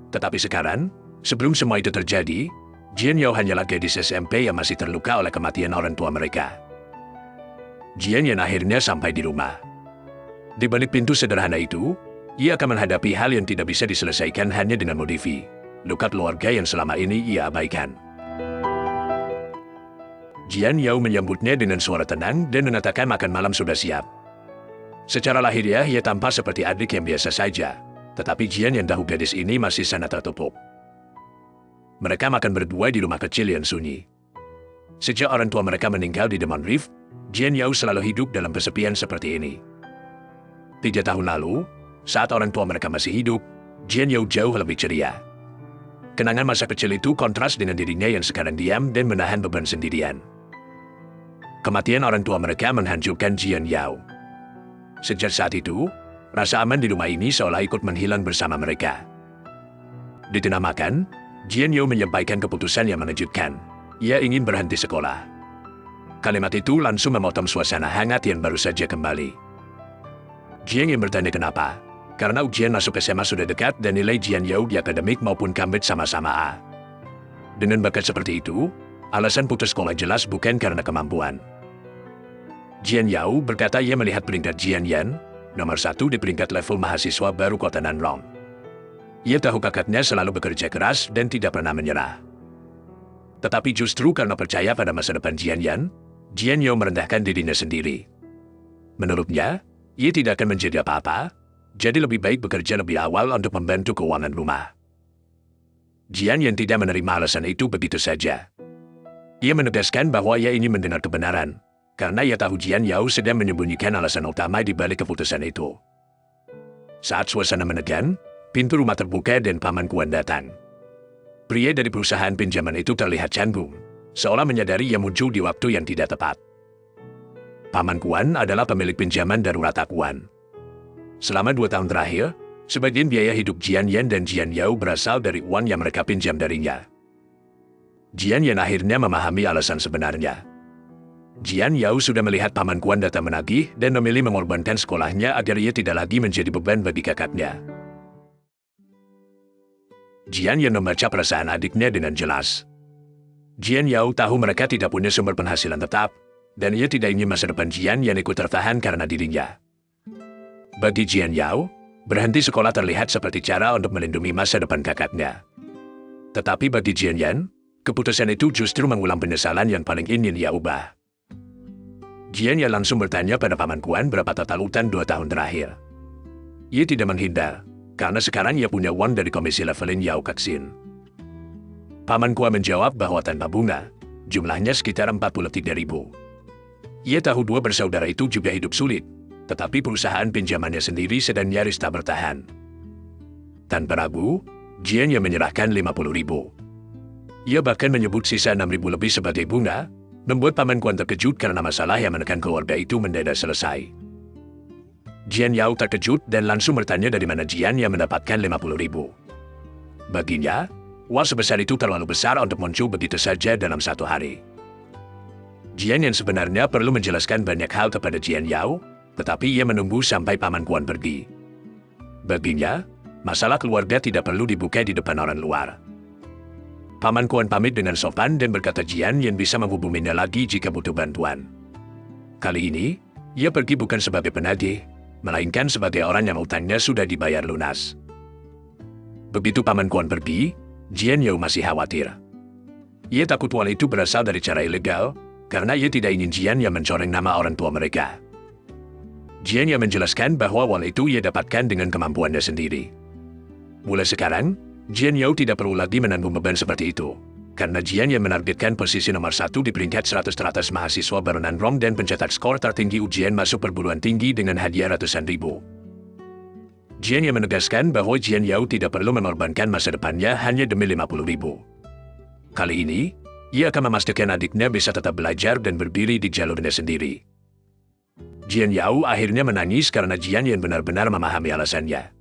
Tetapi sekarang, sebelum semua itu terjadi, Jian Yao hanyalah gadis SMP yang masih terluka oleh kematian orang tua mereka. Jian Yan akhirnya sampai di rumah. Di balik pintu sederhana itu, ia akan menghadapi hal yang tidak bisa diselesaikan hanya dengan modifi, luka keluarga yang selama ini ia abaikan. Jian Yao menyambutnya dengan suara tenang dan mengatakan makan malam sudah siap. Secara lahiriah ia tampak seperti adik yang biasa saja, tetapi Jian Yan tahu gadis ini masih sangat tertutup. Mereka makan berdua di rumah kecil yang sunyi. Sejak orang tua mereka meninggal di Demon Rift, Jian Yao selalu hidup dalam kesepian seperti ini. 3 tahun lalu, saat orang tua mereka masih hidup, Jian Yao jauh lebih ceria. Kenangan masa kecil itu kontras dengan dirinya yang sekarang diam dan menahan beban sendirian. Kematian orang tua mereka menghancurkan Jian Yao. Sejak saat itu, rasa aman di rumah ini seolah ikut menghilang bersama mereka. Di tengah makan, Jian Yao menyampaikan keputusan yang mengejutkan. Ia ingin berhenti sekolah. Kalimat itu langsung memotong suasana hangat yang baru saja kembali. Jian Yan bertanya kenapa. Karena ujian masuk SMA sudah dekat dan nilai Jian Yao di akademik maupun Cambridge sama-sama A. Dengan bakat seperti itu, alasan putus sekolah jelas bukan karena kemampuan. Jian Yao berkata ia melihat peringkat Jian Yan, nomor 1 di peringkat level mahasiswa baru kota Nanrong. Ia tahu kakaknya selalu bekerja keras dan tidak pernah menyerah. Tetapi justru karena percaya pada masa depan Jian Yan, Jian Yao merendahkan dirinya sendiri. Menurutnya, ia tidak akan menjadi apa-apa, jadi lebih baik bekerja lebih awal untuk membantu keuangan rumah. Jian Yan tidak menerima alasan itu begitu saja. Ia menegaskan bahwa ia ingin mendengar kebenaran, karena ia tahu Jian Yao sedang menyembunyikan alasan utama di balik keputusan itu. Saat suasana menegang, pintu rumah terbuka dan Paman Kuan datang. Pria dari perusahaan pinjaman itu terlihat canggung, seolah menyadari ia muncul di waktu yang tidak tepat. Paman Kuan adalah pemilik pinjaman darurat Akuan. Selama 2 tahun terakhir, sebagian biaya hidup Jian Yan dan Jian Yao berasal dari uang yang mereka pinjam darinya. Jian Yan akhirnya memahami alasan sebenarnya. Jian Yao sudah melihat Paman Kuan datang menagih dan memilih mengorbankan sekolahnya agar ia tidak lagi menjadi beban bagi kakaknya. Jian Yan membaca perasaan adiknya dengan jelas. Jian Yao tahu mereka tidak punya sumber penghasilan tetap, dan ia tidak ingin masa depan Jian Yan ikut tertahan karena dirinya. Bagi Jian Yao, berhenti sekolah terlihat seperti cara untuk melindungi masa depan kakaknya. Tetapi bagi Jian Yan, keputusan itu justru mengulang penyesalan yang paling ingin ia ubah. Jian Yan langsung bertanya pada Paman Kuan berapa total utang 2 tahun terakhir. Ia tidak menghindar, karena sekarang ia punya uang dari komisi leveling Yao Kexin. Paman Kuan menjawab bahwa tanpa bunga, jumlahnya sekitar 43.000. Ia tahu 2 bersaudara itu juga hidup sulit, tetapi perusahaan pinjamannya sendiri sedang nyaris tak bertahan. Tanpa ragu, Jian Yan menyerahkan 50.000. Ia bahkan menyebut sisa 6.000 lebih sebagai bunga, membuat Paman Kuan terkejut karena masalah yang menekan keluarga itu mendadak selesai. Jian Yao terkejut dan langsung bertanya dari mana Jian Yan mendapatkan 50.000. Baginya, uang sebesar itu terlalu besar untuk muncul begitu saja dalam 1 hari. Jian Yan sebenarnya perlu menjelaskan banyak hal kepada Jian Yao, tetapi ia menunggu sampai Paman Kuan pergi. Baginya, masalah keluarga tidak perlu dibuka di depan orang luar. Paman Kuan pamit dengan sopan dan berkata Jian Yan bisa menghubunginya lagi jika butuh bantuan. Kali ini, ia pergi bukan sebagai penagih, melainkan sebagai orang yang utangnya sudah dibayar lunas. Begitu Paman Kuan pergi, Jian Yao masih khawatir. Ia takut uang itu berasal dari cara ilegal, karena ia tidak ingin Jian Yan mencoreng nama orang tua mereka. Jian Yan menjelaskan bahwa uang itu ia dapatkan dengan kemampuannya sendiri. Mulai sekarang, Jian Yao tidak perlu lagi menanggung beban seperti itu, karena Jian Yan menargetkan posisi nomor 1 di peringkat 100 teratas mahasiswa baru Nanrong dan pencetak skor tertinggi ujian masuk perguruan tinggi dengan hadiah ratusan ribu. Jian Yan menegaskan bahwa Jian Yao tidak perlu mengorbankan masa depannya hanya demi 50.000. Kali ini, ia akan memastikan adiknya bisa tetap belajar dan berdiri di jalurnya sendiri. Jian Yao akhirnya menangis karena Jian Yan benar-benar memahami alasannya.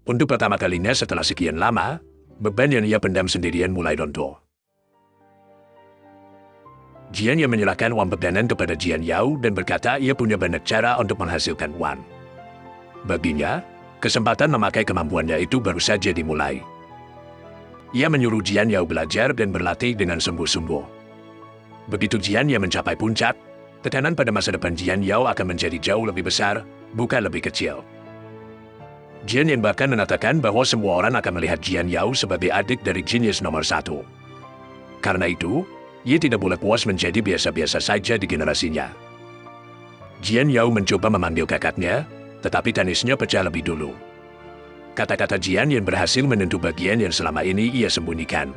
Untuk pertama kalinya setelah sekian lama, beban yang ia pendam sendirian mulai rontok. Jian Yan menyerahkan uang pegangan kepada Jian Yao dan berkata ia punya banyak cara untuk menghasilkan uang. Baginya, kesempatan memakai kemampuannya itu baru saja dimulai. Ia menyuruh Jian Yao belajar dan berlatih dengan sungguh-sungguh. Begitu Jian Yan mencapai puncak, tekanan pada masa depan Jian Yao akan menjadi jauh lebih besar, bukan lebih kecil. Jian Yan bahkan mengatakan bahwa semua orang akan melihat Jian Yao sebagai adik dari jenius nomor 1. Karena itu, ia tidak boleh puas menjadi biasa-biasa saja di generasinya. Jian Yao mencoba memanggil kakaknya, tetapi tangisnya pecah lebih dulu. Kata-kata Jian Yan berhasil menyentuh bagian yang selama ini ia sembunyikan.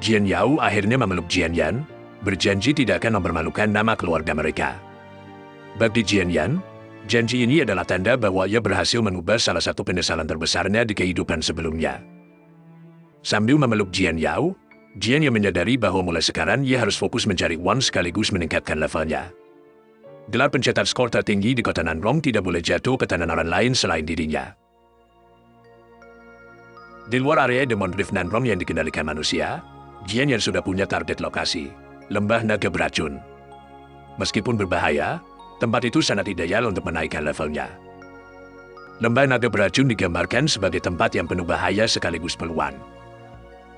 Jian Yao akhirnya memeluk Jian Yan, berjanji tidak akan mempermalukan nama keluarga mereka. Bagi Jian Yan, janji ini adalah tanda bahwa ia berhasil mengubah salah satu penyesalan terbesarnya di kehidupan sebelumnya. Sambil memeluk Jian Yao, Jian Yan menyadari bahwa mulai sekarang ia harus fokus mencari uang sekaligus meningkatkan levelnya. Gelar pencetak skor tertinggi di kota Nanrong tidak boleh jatuh ke tangan orang lain selain dirinya. Di luar area Demon Rift Nanrong yang dikendalikan manusia, Jian Yan sudah punya target lokasi, Lembah Naga Beracun. Meskipun berbahaya, tempat itu sangat ideal untuk menaikkan levelnya. Lembah Naga Beracun digambarkan sebagai tempat yang penuh bahaya sekaligus peluang.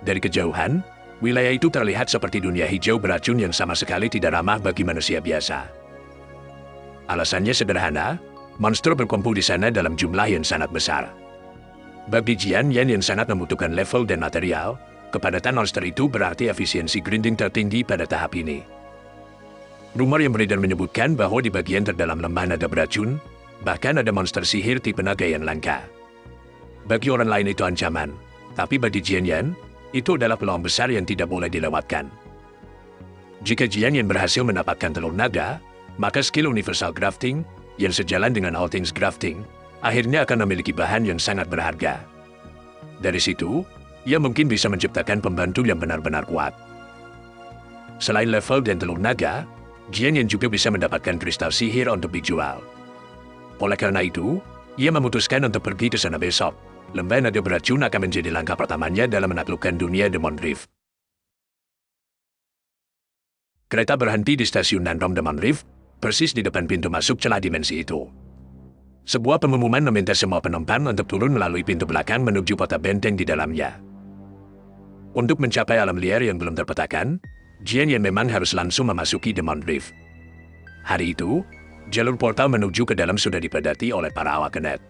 Dari kejauhan, wilayah itu terlihat seperti dunia hijau beracun yang sama sekali tidak ramah bagi manusia biasa. Alasannya sederhana, monster berkumpul di sana dalam jumlah yang sangat besar. Bagi Jian Yan yang sangat membutuhkan level dan material, kepadatan monster itu berarti efisiensi grinding tertinggi pada tahap ini. Rumor yang beredar menyebutkan bahwa di bagian terdalam lembah naga beracun, bahkan ada monster sihir tipe naga yang langka. Bagi orang lain itu ancaman, tapi bagi Jian Yan, itu adalah peluang besar yang tidak boleh dilewatkan. Jika Jian Yan berhasil mendapatkan telur naga, maka skill universal grafting, yang sejalan dengan all things grafting, akhirnya akan memiliki bahan yang sangat berharga. Dari situ, ia mungkin bisa menciptakan pembantu yang benar-benar kuat. Selain level dan telur naga, Jian Yan juga bisa mendapatkan kristal sihir untuk dijual. Oleh karena itu, ia memutuskan untuk pergi ke sana besok. Lembah nada beracun akan menjadi langkah pertamanya dalam menaklukkan dunia Demon Rift. Kereta berhenti di stasiun Nandrom Demon Rift, persis di depan pintu masuk celah dimensi itu. Sebuah pengumuman meminta semua penumpang untuk turun melalui pintu belakang menuju kota benteng di dalamnya. Untuk mencapai alam liar yang belum terpetakan, Jian Yan memang harus langsung memasuki Demon Rift. Hari itu, jalur portal menuju ke dalam sudah dipadati oleh para awak net.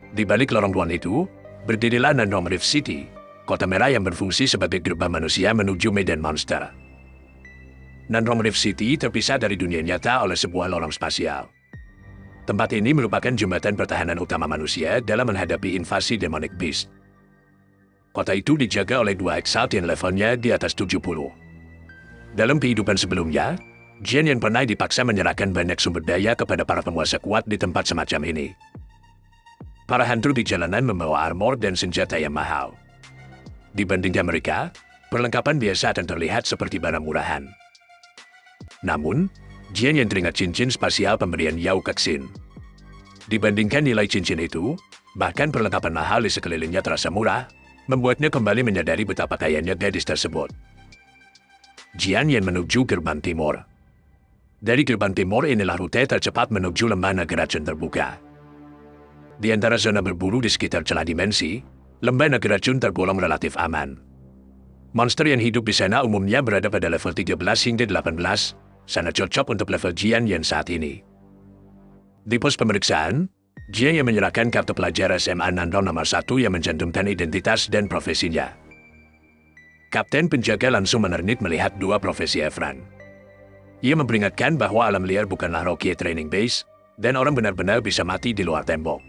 Di balik lorong ruang itu, berdirilah Nandrom Rift City, kota merah yang berfungsi sebagai gerbang manusia menuju medan monster. Nandrom Rift City terpisah dari dunia nyata oleh sebuah lorong spasial. Tempat ini merupakan jembatan pertahanan utama manusia dalam menghadapi invasi demonic beast. Kota itu dijaga oleh 2 Exalt yang levelnya di atas 70. Dalam kehidupan sebelumnya, Jian Yan pernah dipaksa menyerahkan banyak sumber daya kepada para penguasa kuat di tempat semacam ini. Para hantu di jalanan membawa armor dan senjata yang mahal. Dibandingkan mereka, perlengkapan biasa akan terlihat seperti barang murahan. Namun, Jian Yan teringat cincin spasial pemberian Yao Kexin. Dibandingkan nilai cincin itu, bahkan perlengkapan mahal di sekelilingnya terasa murah, membuatnya kembali menyadari betapa kayanya gadis tersebut. Jian Yan menuju gerbang timur. Dari gerbang timur inilah rute tercepat menuju lembah naga racun terbuka. Di antara zona berburu di sekitar celah dimensi, lembah naga racun tergolong relatif aman. Monster yang hidup di sana umumnya berada pada level 13 hingga 18, sangat cocok untuk level Jian Yan saat ini. Di pos pemeriksaan, Jian Yan menyerahkan kartu pelajar SMA Nandrom nomor 1 yang mencantumkan identitas dan profesinya. Kapten penjaga langsung menernit melihat 2 profesi Efran. Ia memperingatkan bahwa alam liar bukanlah Rocky Training Base, dan orang benar-benar bisa mati di luar tembok.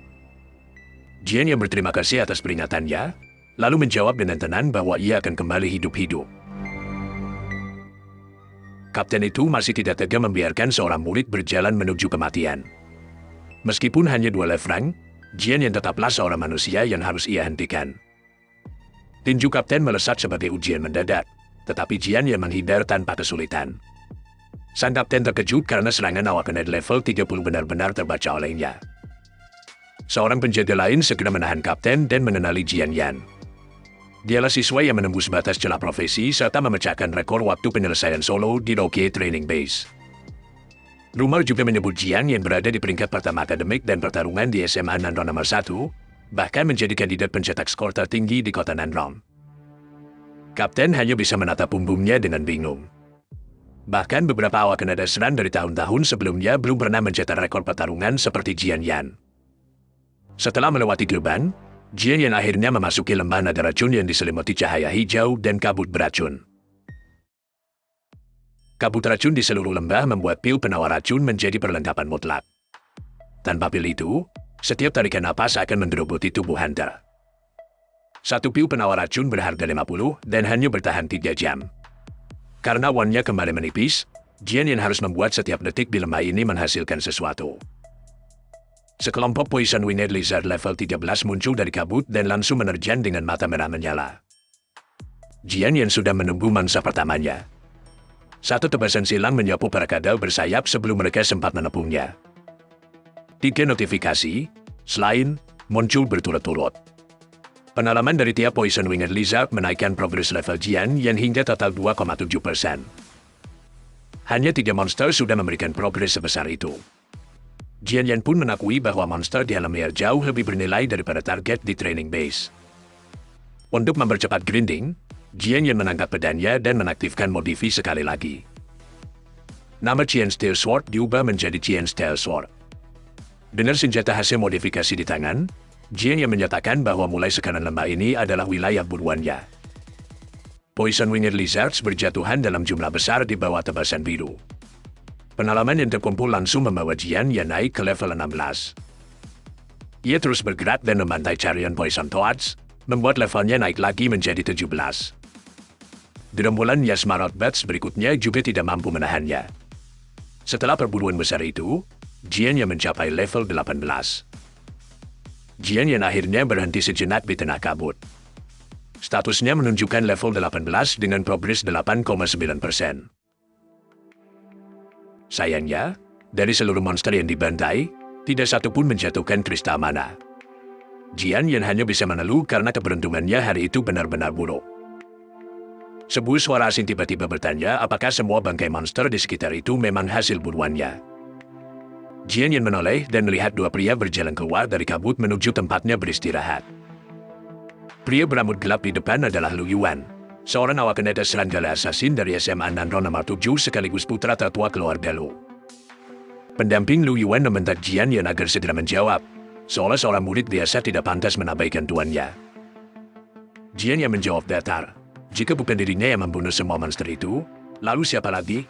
Jian Yan berterima kasih atas peringatannya, lalu menjawab dengan tenang bahwa ia akan kembali hidup-hidup. Kapten itu masih tidak tega membiarkan seorang murid berjalan menuju kematian. Meskipun hanya 2 lefrang, Jian Yan tetaplah seorang manusia yang harus ia hentikan. Tinju kapten melesat sebagai ujian mendadak, tetapi Jian Yan menghindar tanpa kesulitan. Sang kapten terkejut karena serangan awak net level 30 benar-benar terbaca olehnya. Seorang penjaga lain segera menahan kapten dan mengenali Jian Yan. Dialah siswa yang menembus batas celah profesi serta memecahkan rekor waktu penyelesaian solo di Rocky Training Base. Rumor juga menyebut Jian Yan berada di peringkat pertama akademik dan pertarungan di SMA Nandrom nomor 1, bahkan menjadi kandidat pencetak skor tertinggi di kota Nandrom. Kapten hanya bisa menatap punggungnya dengan bingung. Bahkan beberapa awak net Esran dari tahun-tahun sebelumnya belum pernah mencetak rekor pertarungan seperti Jian Yan. Setelah melewati gerbang, Jian Yan akhirnya memasuki lembah nada racun yang diselimuti cahaya hijau dan kabut beracun. Kabut racun di seluruh lembah membuat pil penawar racun menjadi perlengkapan mutlak. Tanpa pil itu, setiap tarikan napas akan mengerogoti tubuh hunter. 1 pil penawar racun berharga 50 dan hanya bertahan 3 jam. Karena wannya kembali menipis, Jian Yan harus membuat setiap detik di lembah ini menghasilkan sesuatu. Sekelompok Poison Winged Lizard level 13 muncul dari kabut dan langsung menerjang dengan mata merah menyala. Jian Yan sudah menunggu mangsa pertamanya. 1 tebasan silang menyapu para kadal bersayap sebelum mereka sempat menepungnya. 3 notifikasi, selain, muncul berturut-turut. Pengalaman dari tiap Poison Winged Lizard menaikkan progres level Jian Yan hingga total 2,7%. Hanya 3 monster sudah memberikan progres sebesar itu. Jian Yan pun mengakui bahwa monster di alam liar jauh lebih bernilai daripada target di training base. Untuk mempercepat grinding, Jian Yan menangkap pedangnya dan menaktifkan modifi sekali lagi. Nama Qian Steel Sword diubah menjadi Qian Steel Sword. Dengan senjata hasil modifikasi di tangan, Jian Yan menyatakan bahwa mulai sekarang lembah ini adalah wilayah buruannya. Poison Winged Lizards berjatuhan dalam jumlah besar di bawah tebasan biru. Pengalaman yang terkumpul langsung membawa Jian Yan naik ke level 16. Ia terus bergerak dan membantai Carrion Poison Toads, membuat levelnya naik lagi menjadi 17. Gerombolan Yasmarot Bats berikutnya juga tidak mampu menahannya. Setelah perburuan besar itu, Jian Yan mencapai level 18. Jian Yan akhirnya berhenti sejenak di tengah kabut. Statusnya menunjukkan level 18 dengan progres 8,9%. Sayangnya, dari seluruh monster yang dibantai, tidak satu pun menjatuhkan kristal mana. Jian Yan hanya bisa mengeluh karena keberuntungannya hari itu benar-benar buruk. Sebuah suara asing tiba-tiba bertanya apakah semua bangkai monster di sekitar itu memang hasil buruannya. Jian Yan menoleh dan melihat dua pria berjalan keluar dari kabut menuju tempatnya beristirahat. Pria berambut gelap di depan adalah Lu Yuan, seorang awak kereta serangga assassin dari SMA Nandron nomor 7 sekaligus putra tertua keluarga Lu. Pendamping Lu Yuan membentak Jian Yan agar segera menjawab, seolah seorang murid biasa tidak pantas menabaikan tuannya. Jian Yan menjawab datar, jika bukan dirinya yang membunuh semua monster itu, lalu siapa lagi?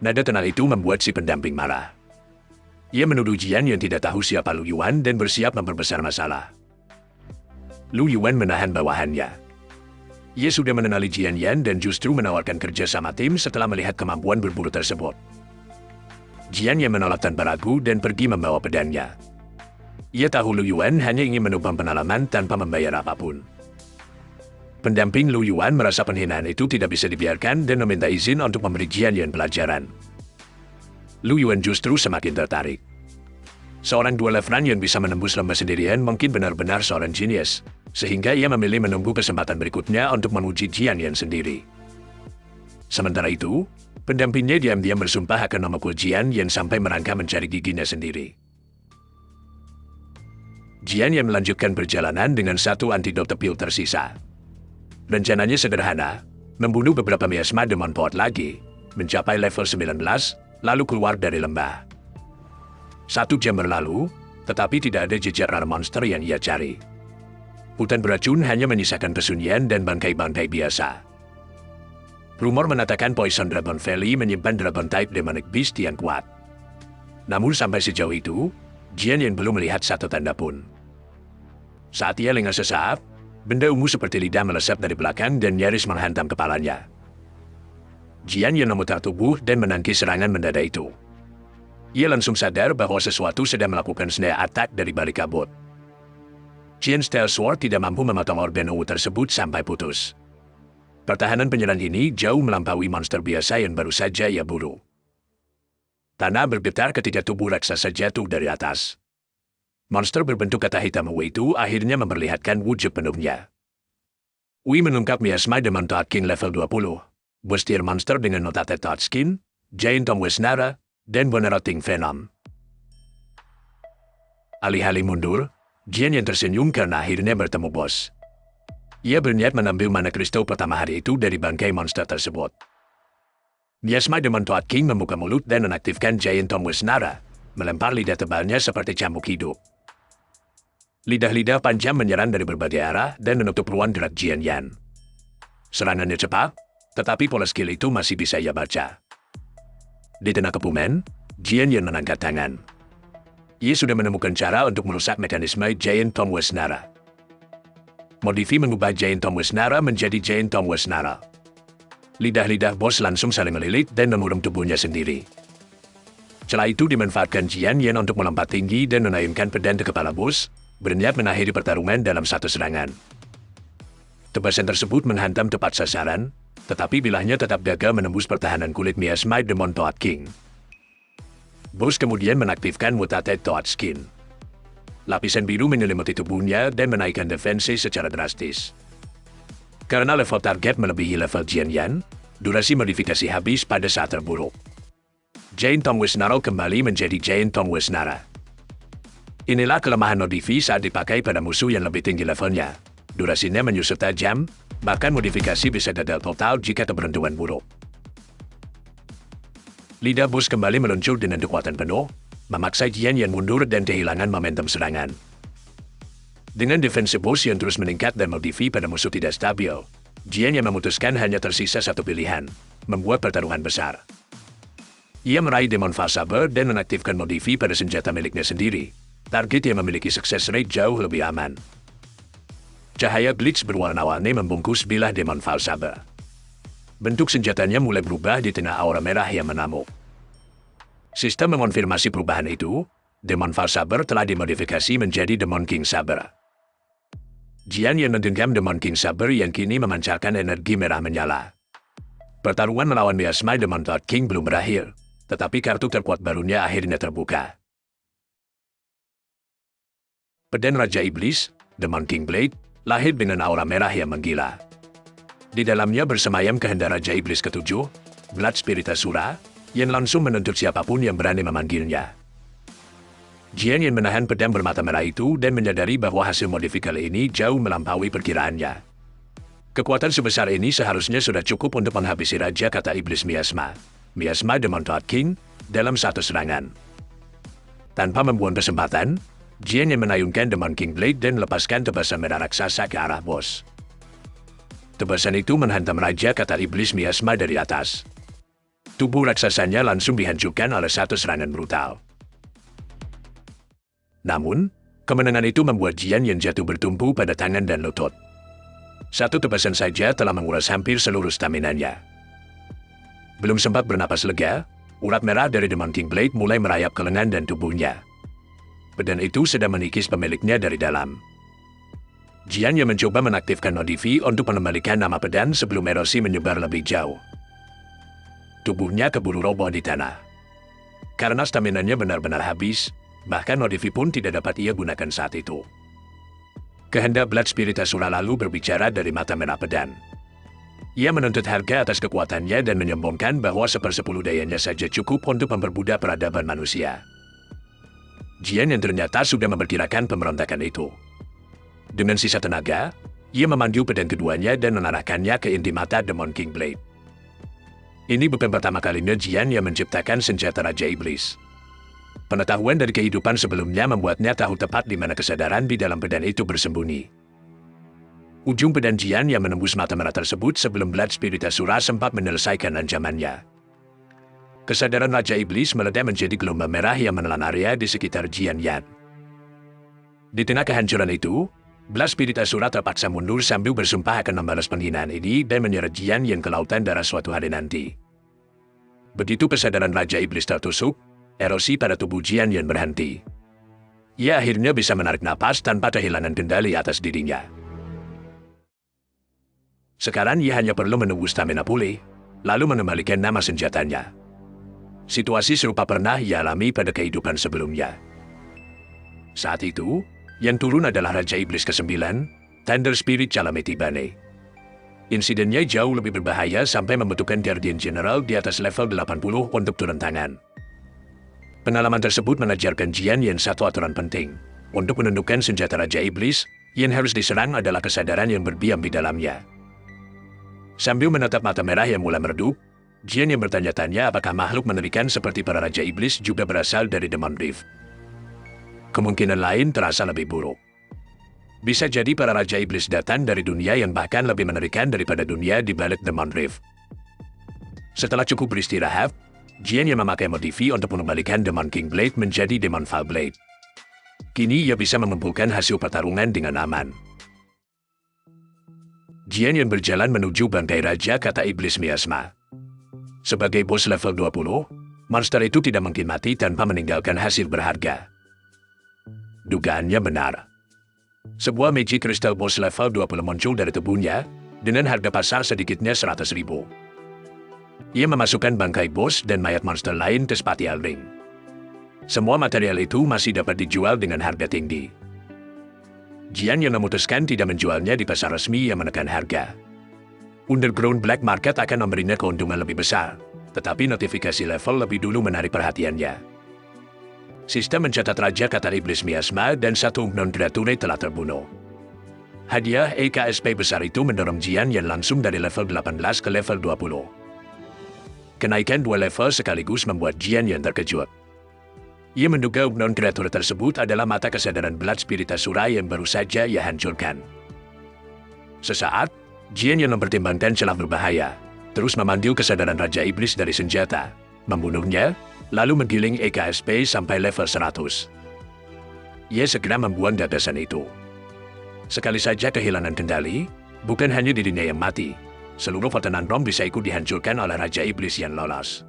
Nada tenang itu membuat si pendamping marah. Ia menuduh Jian Yan tidak tahu siapa Lu Yuan dan bersiap memperbesar masalah. Lu Yuan menahan bawahannya. Ia sudah mengenali Jian Yan dan justru menawarkan kerja sama tim setelah melihat kemampuan berburu tersebut. Jian Yan menolak tanpa ragu dan pergi membawa pedangnya. Ia tahu Lu Yuan hanya ingin menumpang pengalaman tanpa membayar apapun. Pendamping Lu Yuan merasa penghinaan itu tidak bisa dibiarkan dan meminta izin untuk memberi Jian Yan pelajaran. Lu Yuan justru semakin tertarik. Seorang duel veteran yang bisa menembus lembah sendirian mungkin benar-benar seorang jenius, sehingga ia memilih menunggu kesempatan berikutnya untuk menguji Jian Yan sendiri. Sementara itu, pendampingnya diam-diam bersumpah akan memukul Jian Yan sampai merangkak mencari giginya sendiri. Jian Yan melanjutkan perjalanan dengan satu antidote pil tersisa. Rencananya sederhana, membunuh beberapa miasma demon pot lagi, mencapai level 19, lalu keluar dari lembah. 1 jam berlalu, tetapi tidak ada jejak rara monster yang ia cari. Hutan beracun hanya menyisakan kesunyian dan bangkai-bangkai biasa. Rumor mengatakan Poison Dragon Valley menyimpan Dragon Type Demonic Beast yang kuat. Namun sampai sejauh itu, Jian Yan belum melihat satu tanda pun. Saat ia lengah sesaat, benda ungu seperti lidah melesat dari belakang dan nyaris menghantam kepalanya. Jian Yan memutar tubuh dan menangkis serangan mendadak itu. Ia langsung sadar bahwa sesuatu sedang melakukan snare attack dari balik kabut. Jian Steel Sword tidak mampu memotong organ ungu tersebut sampai putus. Pertahanan penyerang ini jauh melampaui monster biasa yang baru saja ia buru. Tanah bergetar ketika tubuh raksasa jatuh dari atas. Monster berbentuk kata hitam Wu itu akhirnya memperlihatkan wujud penuhnya. Wu mengungkap miasma Demon Toad King level 20, Bustier Monster dengan notate Toad Skin, Giant Tom Wisnara, dan Bonerating Venom. Alih-alih mundur, Jian yang tersenyum karena akhirnya bertemu bos. Ia berniat mengambil mana kristal pertama hari itu dari bangkai monster tersebut. Miasma Demon Toad King membuka mulut dan menaktifkan Giant Tom Wisnara, melempar lidah tebalnya seperti cambuk hidup. Lidah-lidah panjang menyerang dari berbagai arah dan menutup ruang gerak Jian Yan. Serangannya cepat, tetapi pola skill itu masih bisa ia baca. Di tengah kepumen, Jian Yan mengangkat tangan. Ia sudah menemukan cara untuk merusak mekanisme Giant Tom Wisnara. Modifi mengubah Giant Tom Wisnara menjadi Giant Tom Wisnara. Lidah-lidah bos langsung saling melilit dan mengurung tubuhnya sendiri. Celah itu dimanfaatkan Jian Yan untuk melompat tinggi dan menayunkan pedang ke kepala bos, berniat mengakhiri pertarungan dalam satu serangan. Tebasan tersebut menghantam tepat sasaran, tetapi bilahnya tetap gagal menembus pertahanan kulit miasma Demon Toad King. Bos kemudian mengaktifkan mutate Toad Skin. Lapisan biru menyelimuti tubuhnya dan menaikkan defensi secara drastis. Karena level target melebihi level Jian Yan, durasi modifikasi habis pada saat terburuk. Giant Tom Wisnara kembali menjadi Giant Tom Wisnara. Inilah kelemahan modifi saat dipakai pada musuh yang lebih tinggi levelnya. Durasinya menyusut tajam, bahkan modifikasi bisa gagal total jika keberuntungan buruk. Lidah bos kembali meluncur dengan kekuatan penuh, memaksa Jian Yan mundur dan kehilangan momentum serangan. Dengan defensi bos yang terus meningkat dan modifi pada musuh tidak stabil, Jian Yan memutuskan hanya tersisa satu pilihan, membuat pertaruhan besar. Ia meraih Demon Fall Saber dan mengaktifkan modifi pada senjata miliknya sendiri, target yang memiliki success rate jauh lebih aman. Cahaya glitch berwarna-warni membungkus bilah Demon Fall Saber. Bentuk senjatanya mulai berubah di tengah aura merah yang menamuk. Sistem mengonfirmasi perubahan itu, Demon Val Saber telah dimodifikasi menjadi Demon King Saber. Jian yang menggenggam Demon King Saber yang kini memancarkan energi merah menyala. Pertarungan melawan Miasma Demon Lord King belum berakhir, tetapi kartu terkuat barunya akhirnya terbuka. Pedang Raja Iblis, Demon King Blade, lahir dengan aura merah yang menggila. Di dalamnya bersemayam kehendak Raja Iblis ke-7, Blood Spirit Asura, yang langsung menuntut siapapun yang berani memanggilnya. Jian yang menahan pedang bermata merah itu dan menyadari bahwa hasil modifikasi ini jauh melampaui perkiraannya. Kekuatan sebesar ini seharusnya sudah cukup untuk menghabisi Raja Kata Iblis Miasma, Demon Lord King, dalam satu serangan. Tanpa membuang kesempatan, Jian yang menayungkan Demon King Blade dan lepaskan tebasan merah raksasa ke arah bos. Tebasan itu menghantam Raja Kata Iblis Miasma dari atas. Tubuh raksasanya langsung dihancurkan oleh satu serangan brutal. Namun, kemenangan itu membuat Jian yang jatuh bertumpu pada tangan dan lutut. Satu tebasan saja telah menguras hampir seluruh staminanya. Belum sempat bernapas lega, urat merah dari Demon King Blade mulai merayap ke lengan dan tubuhnya. Pedang itu sedang menikis pemiliknya dari dalam. Jian yang mencoba menaktifkan Nodifi untuk mengembalikan nama pedang sebelum erosi menyebar lebih jauh. Tubuhnya keburu roboh di tanah. Karena staminanya benar-benar habis, bahkan Nodifi pun tidak dapat ia gunakan saat itu. Kehendak Blood Spirit Asura lalu berbicara dari mata merah pedang. Ia menuntut harga atas kekuatannya dan menyombongkan bahwa 1/10 dayanya saja cukup untuk memperbudak peradaban manusia. Jian yang ternyata sudah memperkirakan pemberontakan itu. Dengan sisa tenaga, ia memandu pedang keduanya dan menarahkannya ke inti mata Demon King Blade. Ini bukan pertama kalinya Jian yang menciptakan senjata Raja Iblis. Pengetahuan dari kehidupan sebelumnya membuatnya tahu tepat di mana kesadaran di dalam pedang itu bersembunyi. Ujung pedang Jian yang menembus mata merah tersebut sebelum Blood Spirit Asura sempat menyelesaikan ancamannya. Kesadaran Raja Iblis meledak menjadi gelombang merah yang menelan area di sekitar Jian Yan. Di tengah kehancuran itu, Blood Spirit Asura terpaksa mundur sambil bersumpah akan membalas penghinaan ini dan menyeret Jian Yan ke lautan darah suatu hari nanti. Begitu kesadaran Raja Iblis tertusuk, erosi pada tubuh Jian Yan berhenti. Ia akhirnya bisa menarik napas tanpa kehilangan kendali atas dirinya. Sekarang ia hanya perlu menunggu stamina pulih, lalu mengembalikan nama senjatanya. Situasi serupa pernah ia alami pada kehidupan sebelumnya. Saat itu, yang turun adalah Raja Iblis ke-9, Thunder Spirit Calamity Bane. Insidennya jauh lebih berbahaya sampai membutuhkan Guardian General di atas level 80 untuk turun tangan. Pengalaman tersebut mengajarkan Jian Yan satu aturan penting. Untuk menundukkan senjata Raja Iblis, yang harus diserang adalah kesadaran yang berdiam di dalamnya. Sambil menatap mata merah yang mulai meredup, Jian yang bertanya-tanya apakah makhluk mengerikan seperti para Raja Iblis juga berasal dari Demon Rift. Kemungkinan lain terasa lebih buruk. Bisa jadi para Raja Iblis datang dari dunia yang bahkan lebih mengerikan daripada dunia di balik Demon Rift. Setelah cukup beristirahat, Jian yang memakai Modifi untuk mengembalikan Demon King Blade menjadi Demon Val Blade. Kini ia bisa mengumpulkan hasil pertarungan dengan aman. Jian yang berjalan menuju bangkai Raja Kata Iblis Miasma. Sebagai bos level 20, monster itu tidak mungkin mati tanpa meninggalkan hasil berharga. Dugaannya benar. Sebuah Magic Crystal Boss level 20 muncul dari tubuhnya, dengan harga pasar sedikitnya 100.000. Ia memasukkan bangkai bos dan mayat monster lain ke Spatial Ring. Semua material itu masih dapat dijual dengan harga tinggi. Jian yang memutuskan tidak menjualnya di pasar resmi yang menekan harga. Underground Black Market akan memberinya keuntungan lebih besar, tetapi notifikasi level lebih dulu menarik perhatiannya. Sistem mencatat Raja Kata Iblis Miasma dan satu non-kreature telah terbunuh. Hadiah EKSP besar itu mendorong Jian yang langsung dari level 18 ke level 20. Kenaikan 2 level sekaligus membuat Jian yang terkejut. Ia menduga non-kreature tersebut adalah mata kesadaran Blood Spirit Asura yang baru saja ia hancurkan. Sesaat, Jian yang mempertimbangkan celah berbahaya, terus memanggil kesadaran Raja Iblis dari senjata, membunuhnya, lalu menggiling EKSP sampai level 100. Ia segera membuang gagasan itu. Sekali saja kehilangan kendali, bukan hanya dirinya yang mati, seluruh Fortenan Rom bisa ikut dihancurkan oleh Raja Iblis yang lolos.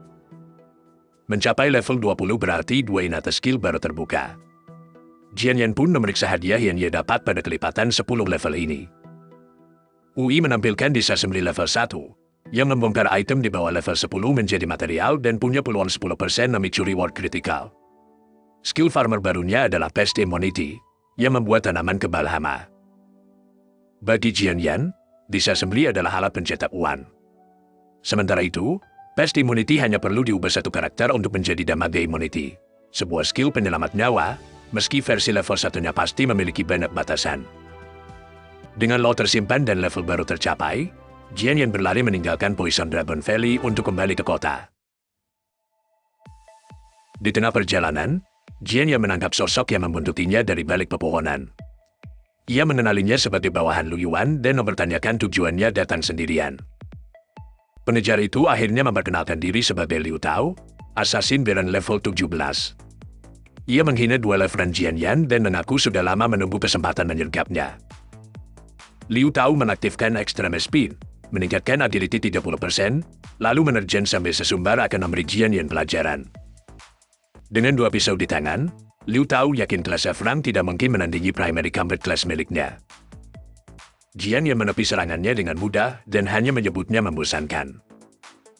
Mencapai level 20 berarti dua inata skill baru terbuka. Jian Yan pun memeriksa hadiah yang ia dapat pada kelipatan 10 level ini. UI menampilkan disassembly level 1, yang membongkar item di bawah level 10 menjadi material dan punya peluang 10% memicu reward kritikal. Skill farmer barunya adalah Pest Immunity, yang membuat tanaman kebal hama. Bagi Jian Yan, disassembly adalah alat pencetak uang. Sementara itu, Pest Immunity hanya perlu diubah satu karakter untuk menjadi Damage Immunity, sebuah skill penyelamat nyawa, meski versi level 1-nya pasti memiliki banyak batasan. Dengan law tersimpan dan level baru tercapai, Jian Yan berlari meninggalkan Poison Dragon Valley untuk kembali ke kota. Di tengah perjalanan, Jian Yan menangkap sosok yang membuntutinya dari balik pepohonan. Ia mengenalinya sebagai bawahan Lu Yuan dan mempertanyakan tujuannya datang sendirian. Pengejar itu akhirnya memperkenalkan diri sebagai Liu Tao, assassin Baron level 17. Ia menghina duel-veteran Jian Yan dan mengaku sudah lama menunggu kesempatan menyergapnya. Liu Tao menaktifkan Extreme Speed, meningkatkan agility 30%, lalu menerjang sampai sesumbar akan memberi Jian Yan pelajaran. Dengan 2 pisau di tangan, Liu Tao yakin kelas F-Rank tidak mungkin menandingi primary combat class miliknya. Jian Yan menepi serangannya dengan mudah dan hanya menyebutnya membosankan.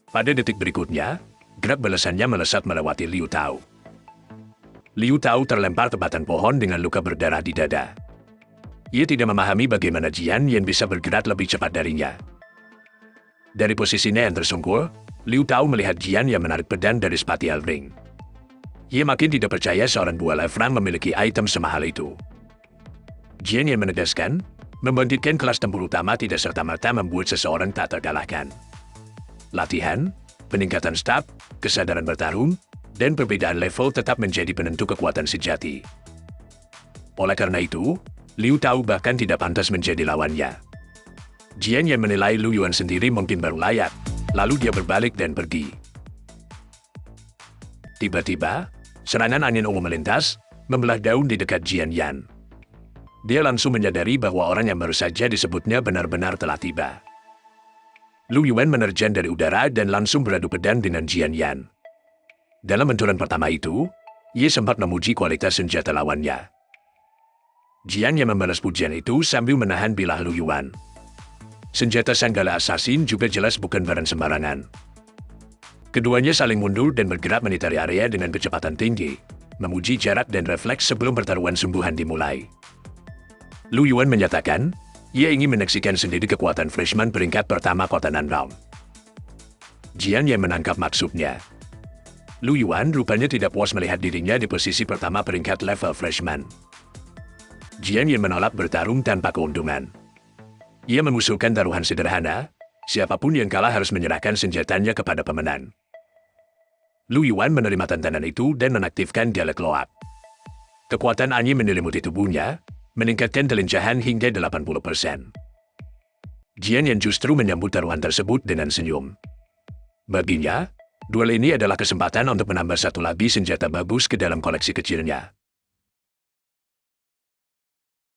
Pada detik berikutnya, gerak balasannya melesat melewati Liu Tao. Liu Tao terlempar ke batang pohon dengan luka berdarah di dada. Ia tidak memahami bagaimana Jian Yan bisa bergerak lebih cepat darinya. Dari posisinya yang tersungkur, Liu Tao melihat Jian Yan menarik pedang dari spatial ring. Ia makin tidak percaya seorang duel F-Rank memiliki item semahal itu. Jian Yan menegaskan, membangkitkan kelas tempur utama tidak serta-merta membuat seseorang tak terkalahkan. Latihan, peningkatan stat, kesadaran bertarung, dan perbedaan level tetap menjadi penentu kekuatan sejati. Oleh karena itu, Liu Tao bahkan tidak pantas menjadi lawannya. Jian Yan menilai Lu Yuan sendiri mungkin baru layak, lalu dia berbalik dan pergi. Tiba-tiba, serangan angin ungu melintas, membelah daun di dekat Jian Yan. Dia langsung menyadari bahwa orang yang baru saja disebutnya benar-benar telah tiba. Lu Yuan menerjang dari udara dan langsung beradu pedang dengan Jian Yan. Dalam benturan pertama itu, ia sempat memuji kualitas senjata lawannya. Jian Yan membalas pujian itu sambil menahan bilah Lu Yuan. Senjata Sanggala Assassin juga jelas bukan barang sembarangan. Keduanya saling mundur dan bergerak menitari area dengan kecepatan tinggi, memuji jarak dan refleks sebelum pertarungan sungguhan dimulai. Lu Yuan menyatakan, ia ingin menyaksikan sendiri kekuatan freshman peringkat pertama kota Nanrong. Jian Yan menangkap maksudnya. Lu Yuan rupanya tidak puas melihat dirinya di posisi pertama peringkat level freshman. Jian Yan menolak bertarung tanpa keuntungan. Ia mengusulkan taruhan sederhana, siapapun yang kalah harus menyerahkan senjatanya kepada pemenang. Lu Yuan menerima tantangan itu dan menaktifkan dialek loak. Kekuatan angin menyelimuti tubuhnya, meningkatkan kelincahan hingga 80%. Jian Yan justru menyambut taruhan tersebut dengan senyum. Baginya, duel ini adalah kesempatan untuk menambah satu lagi senjata bagus ke dalam koleksi kecilnya.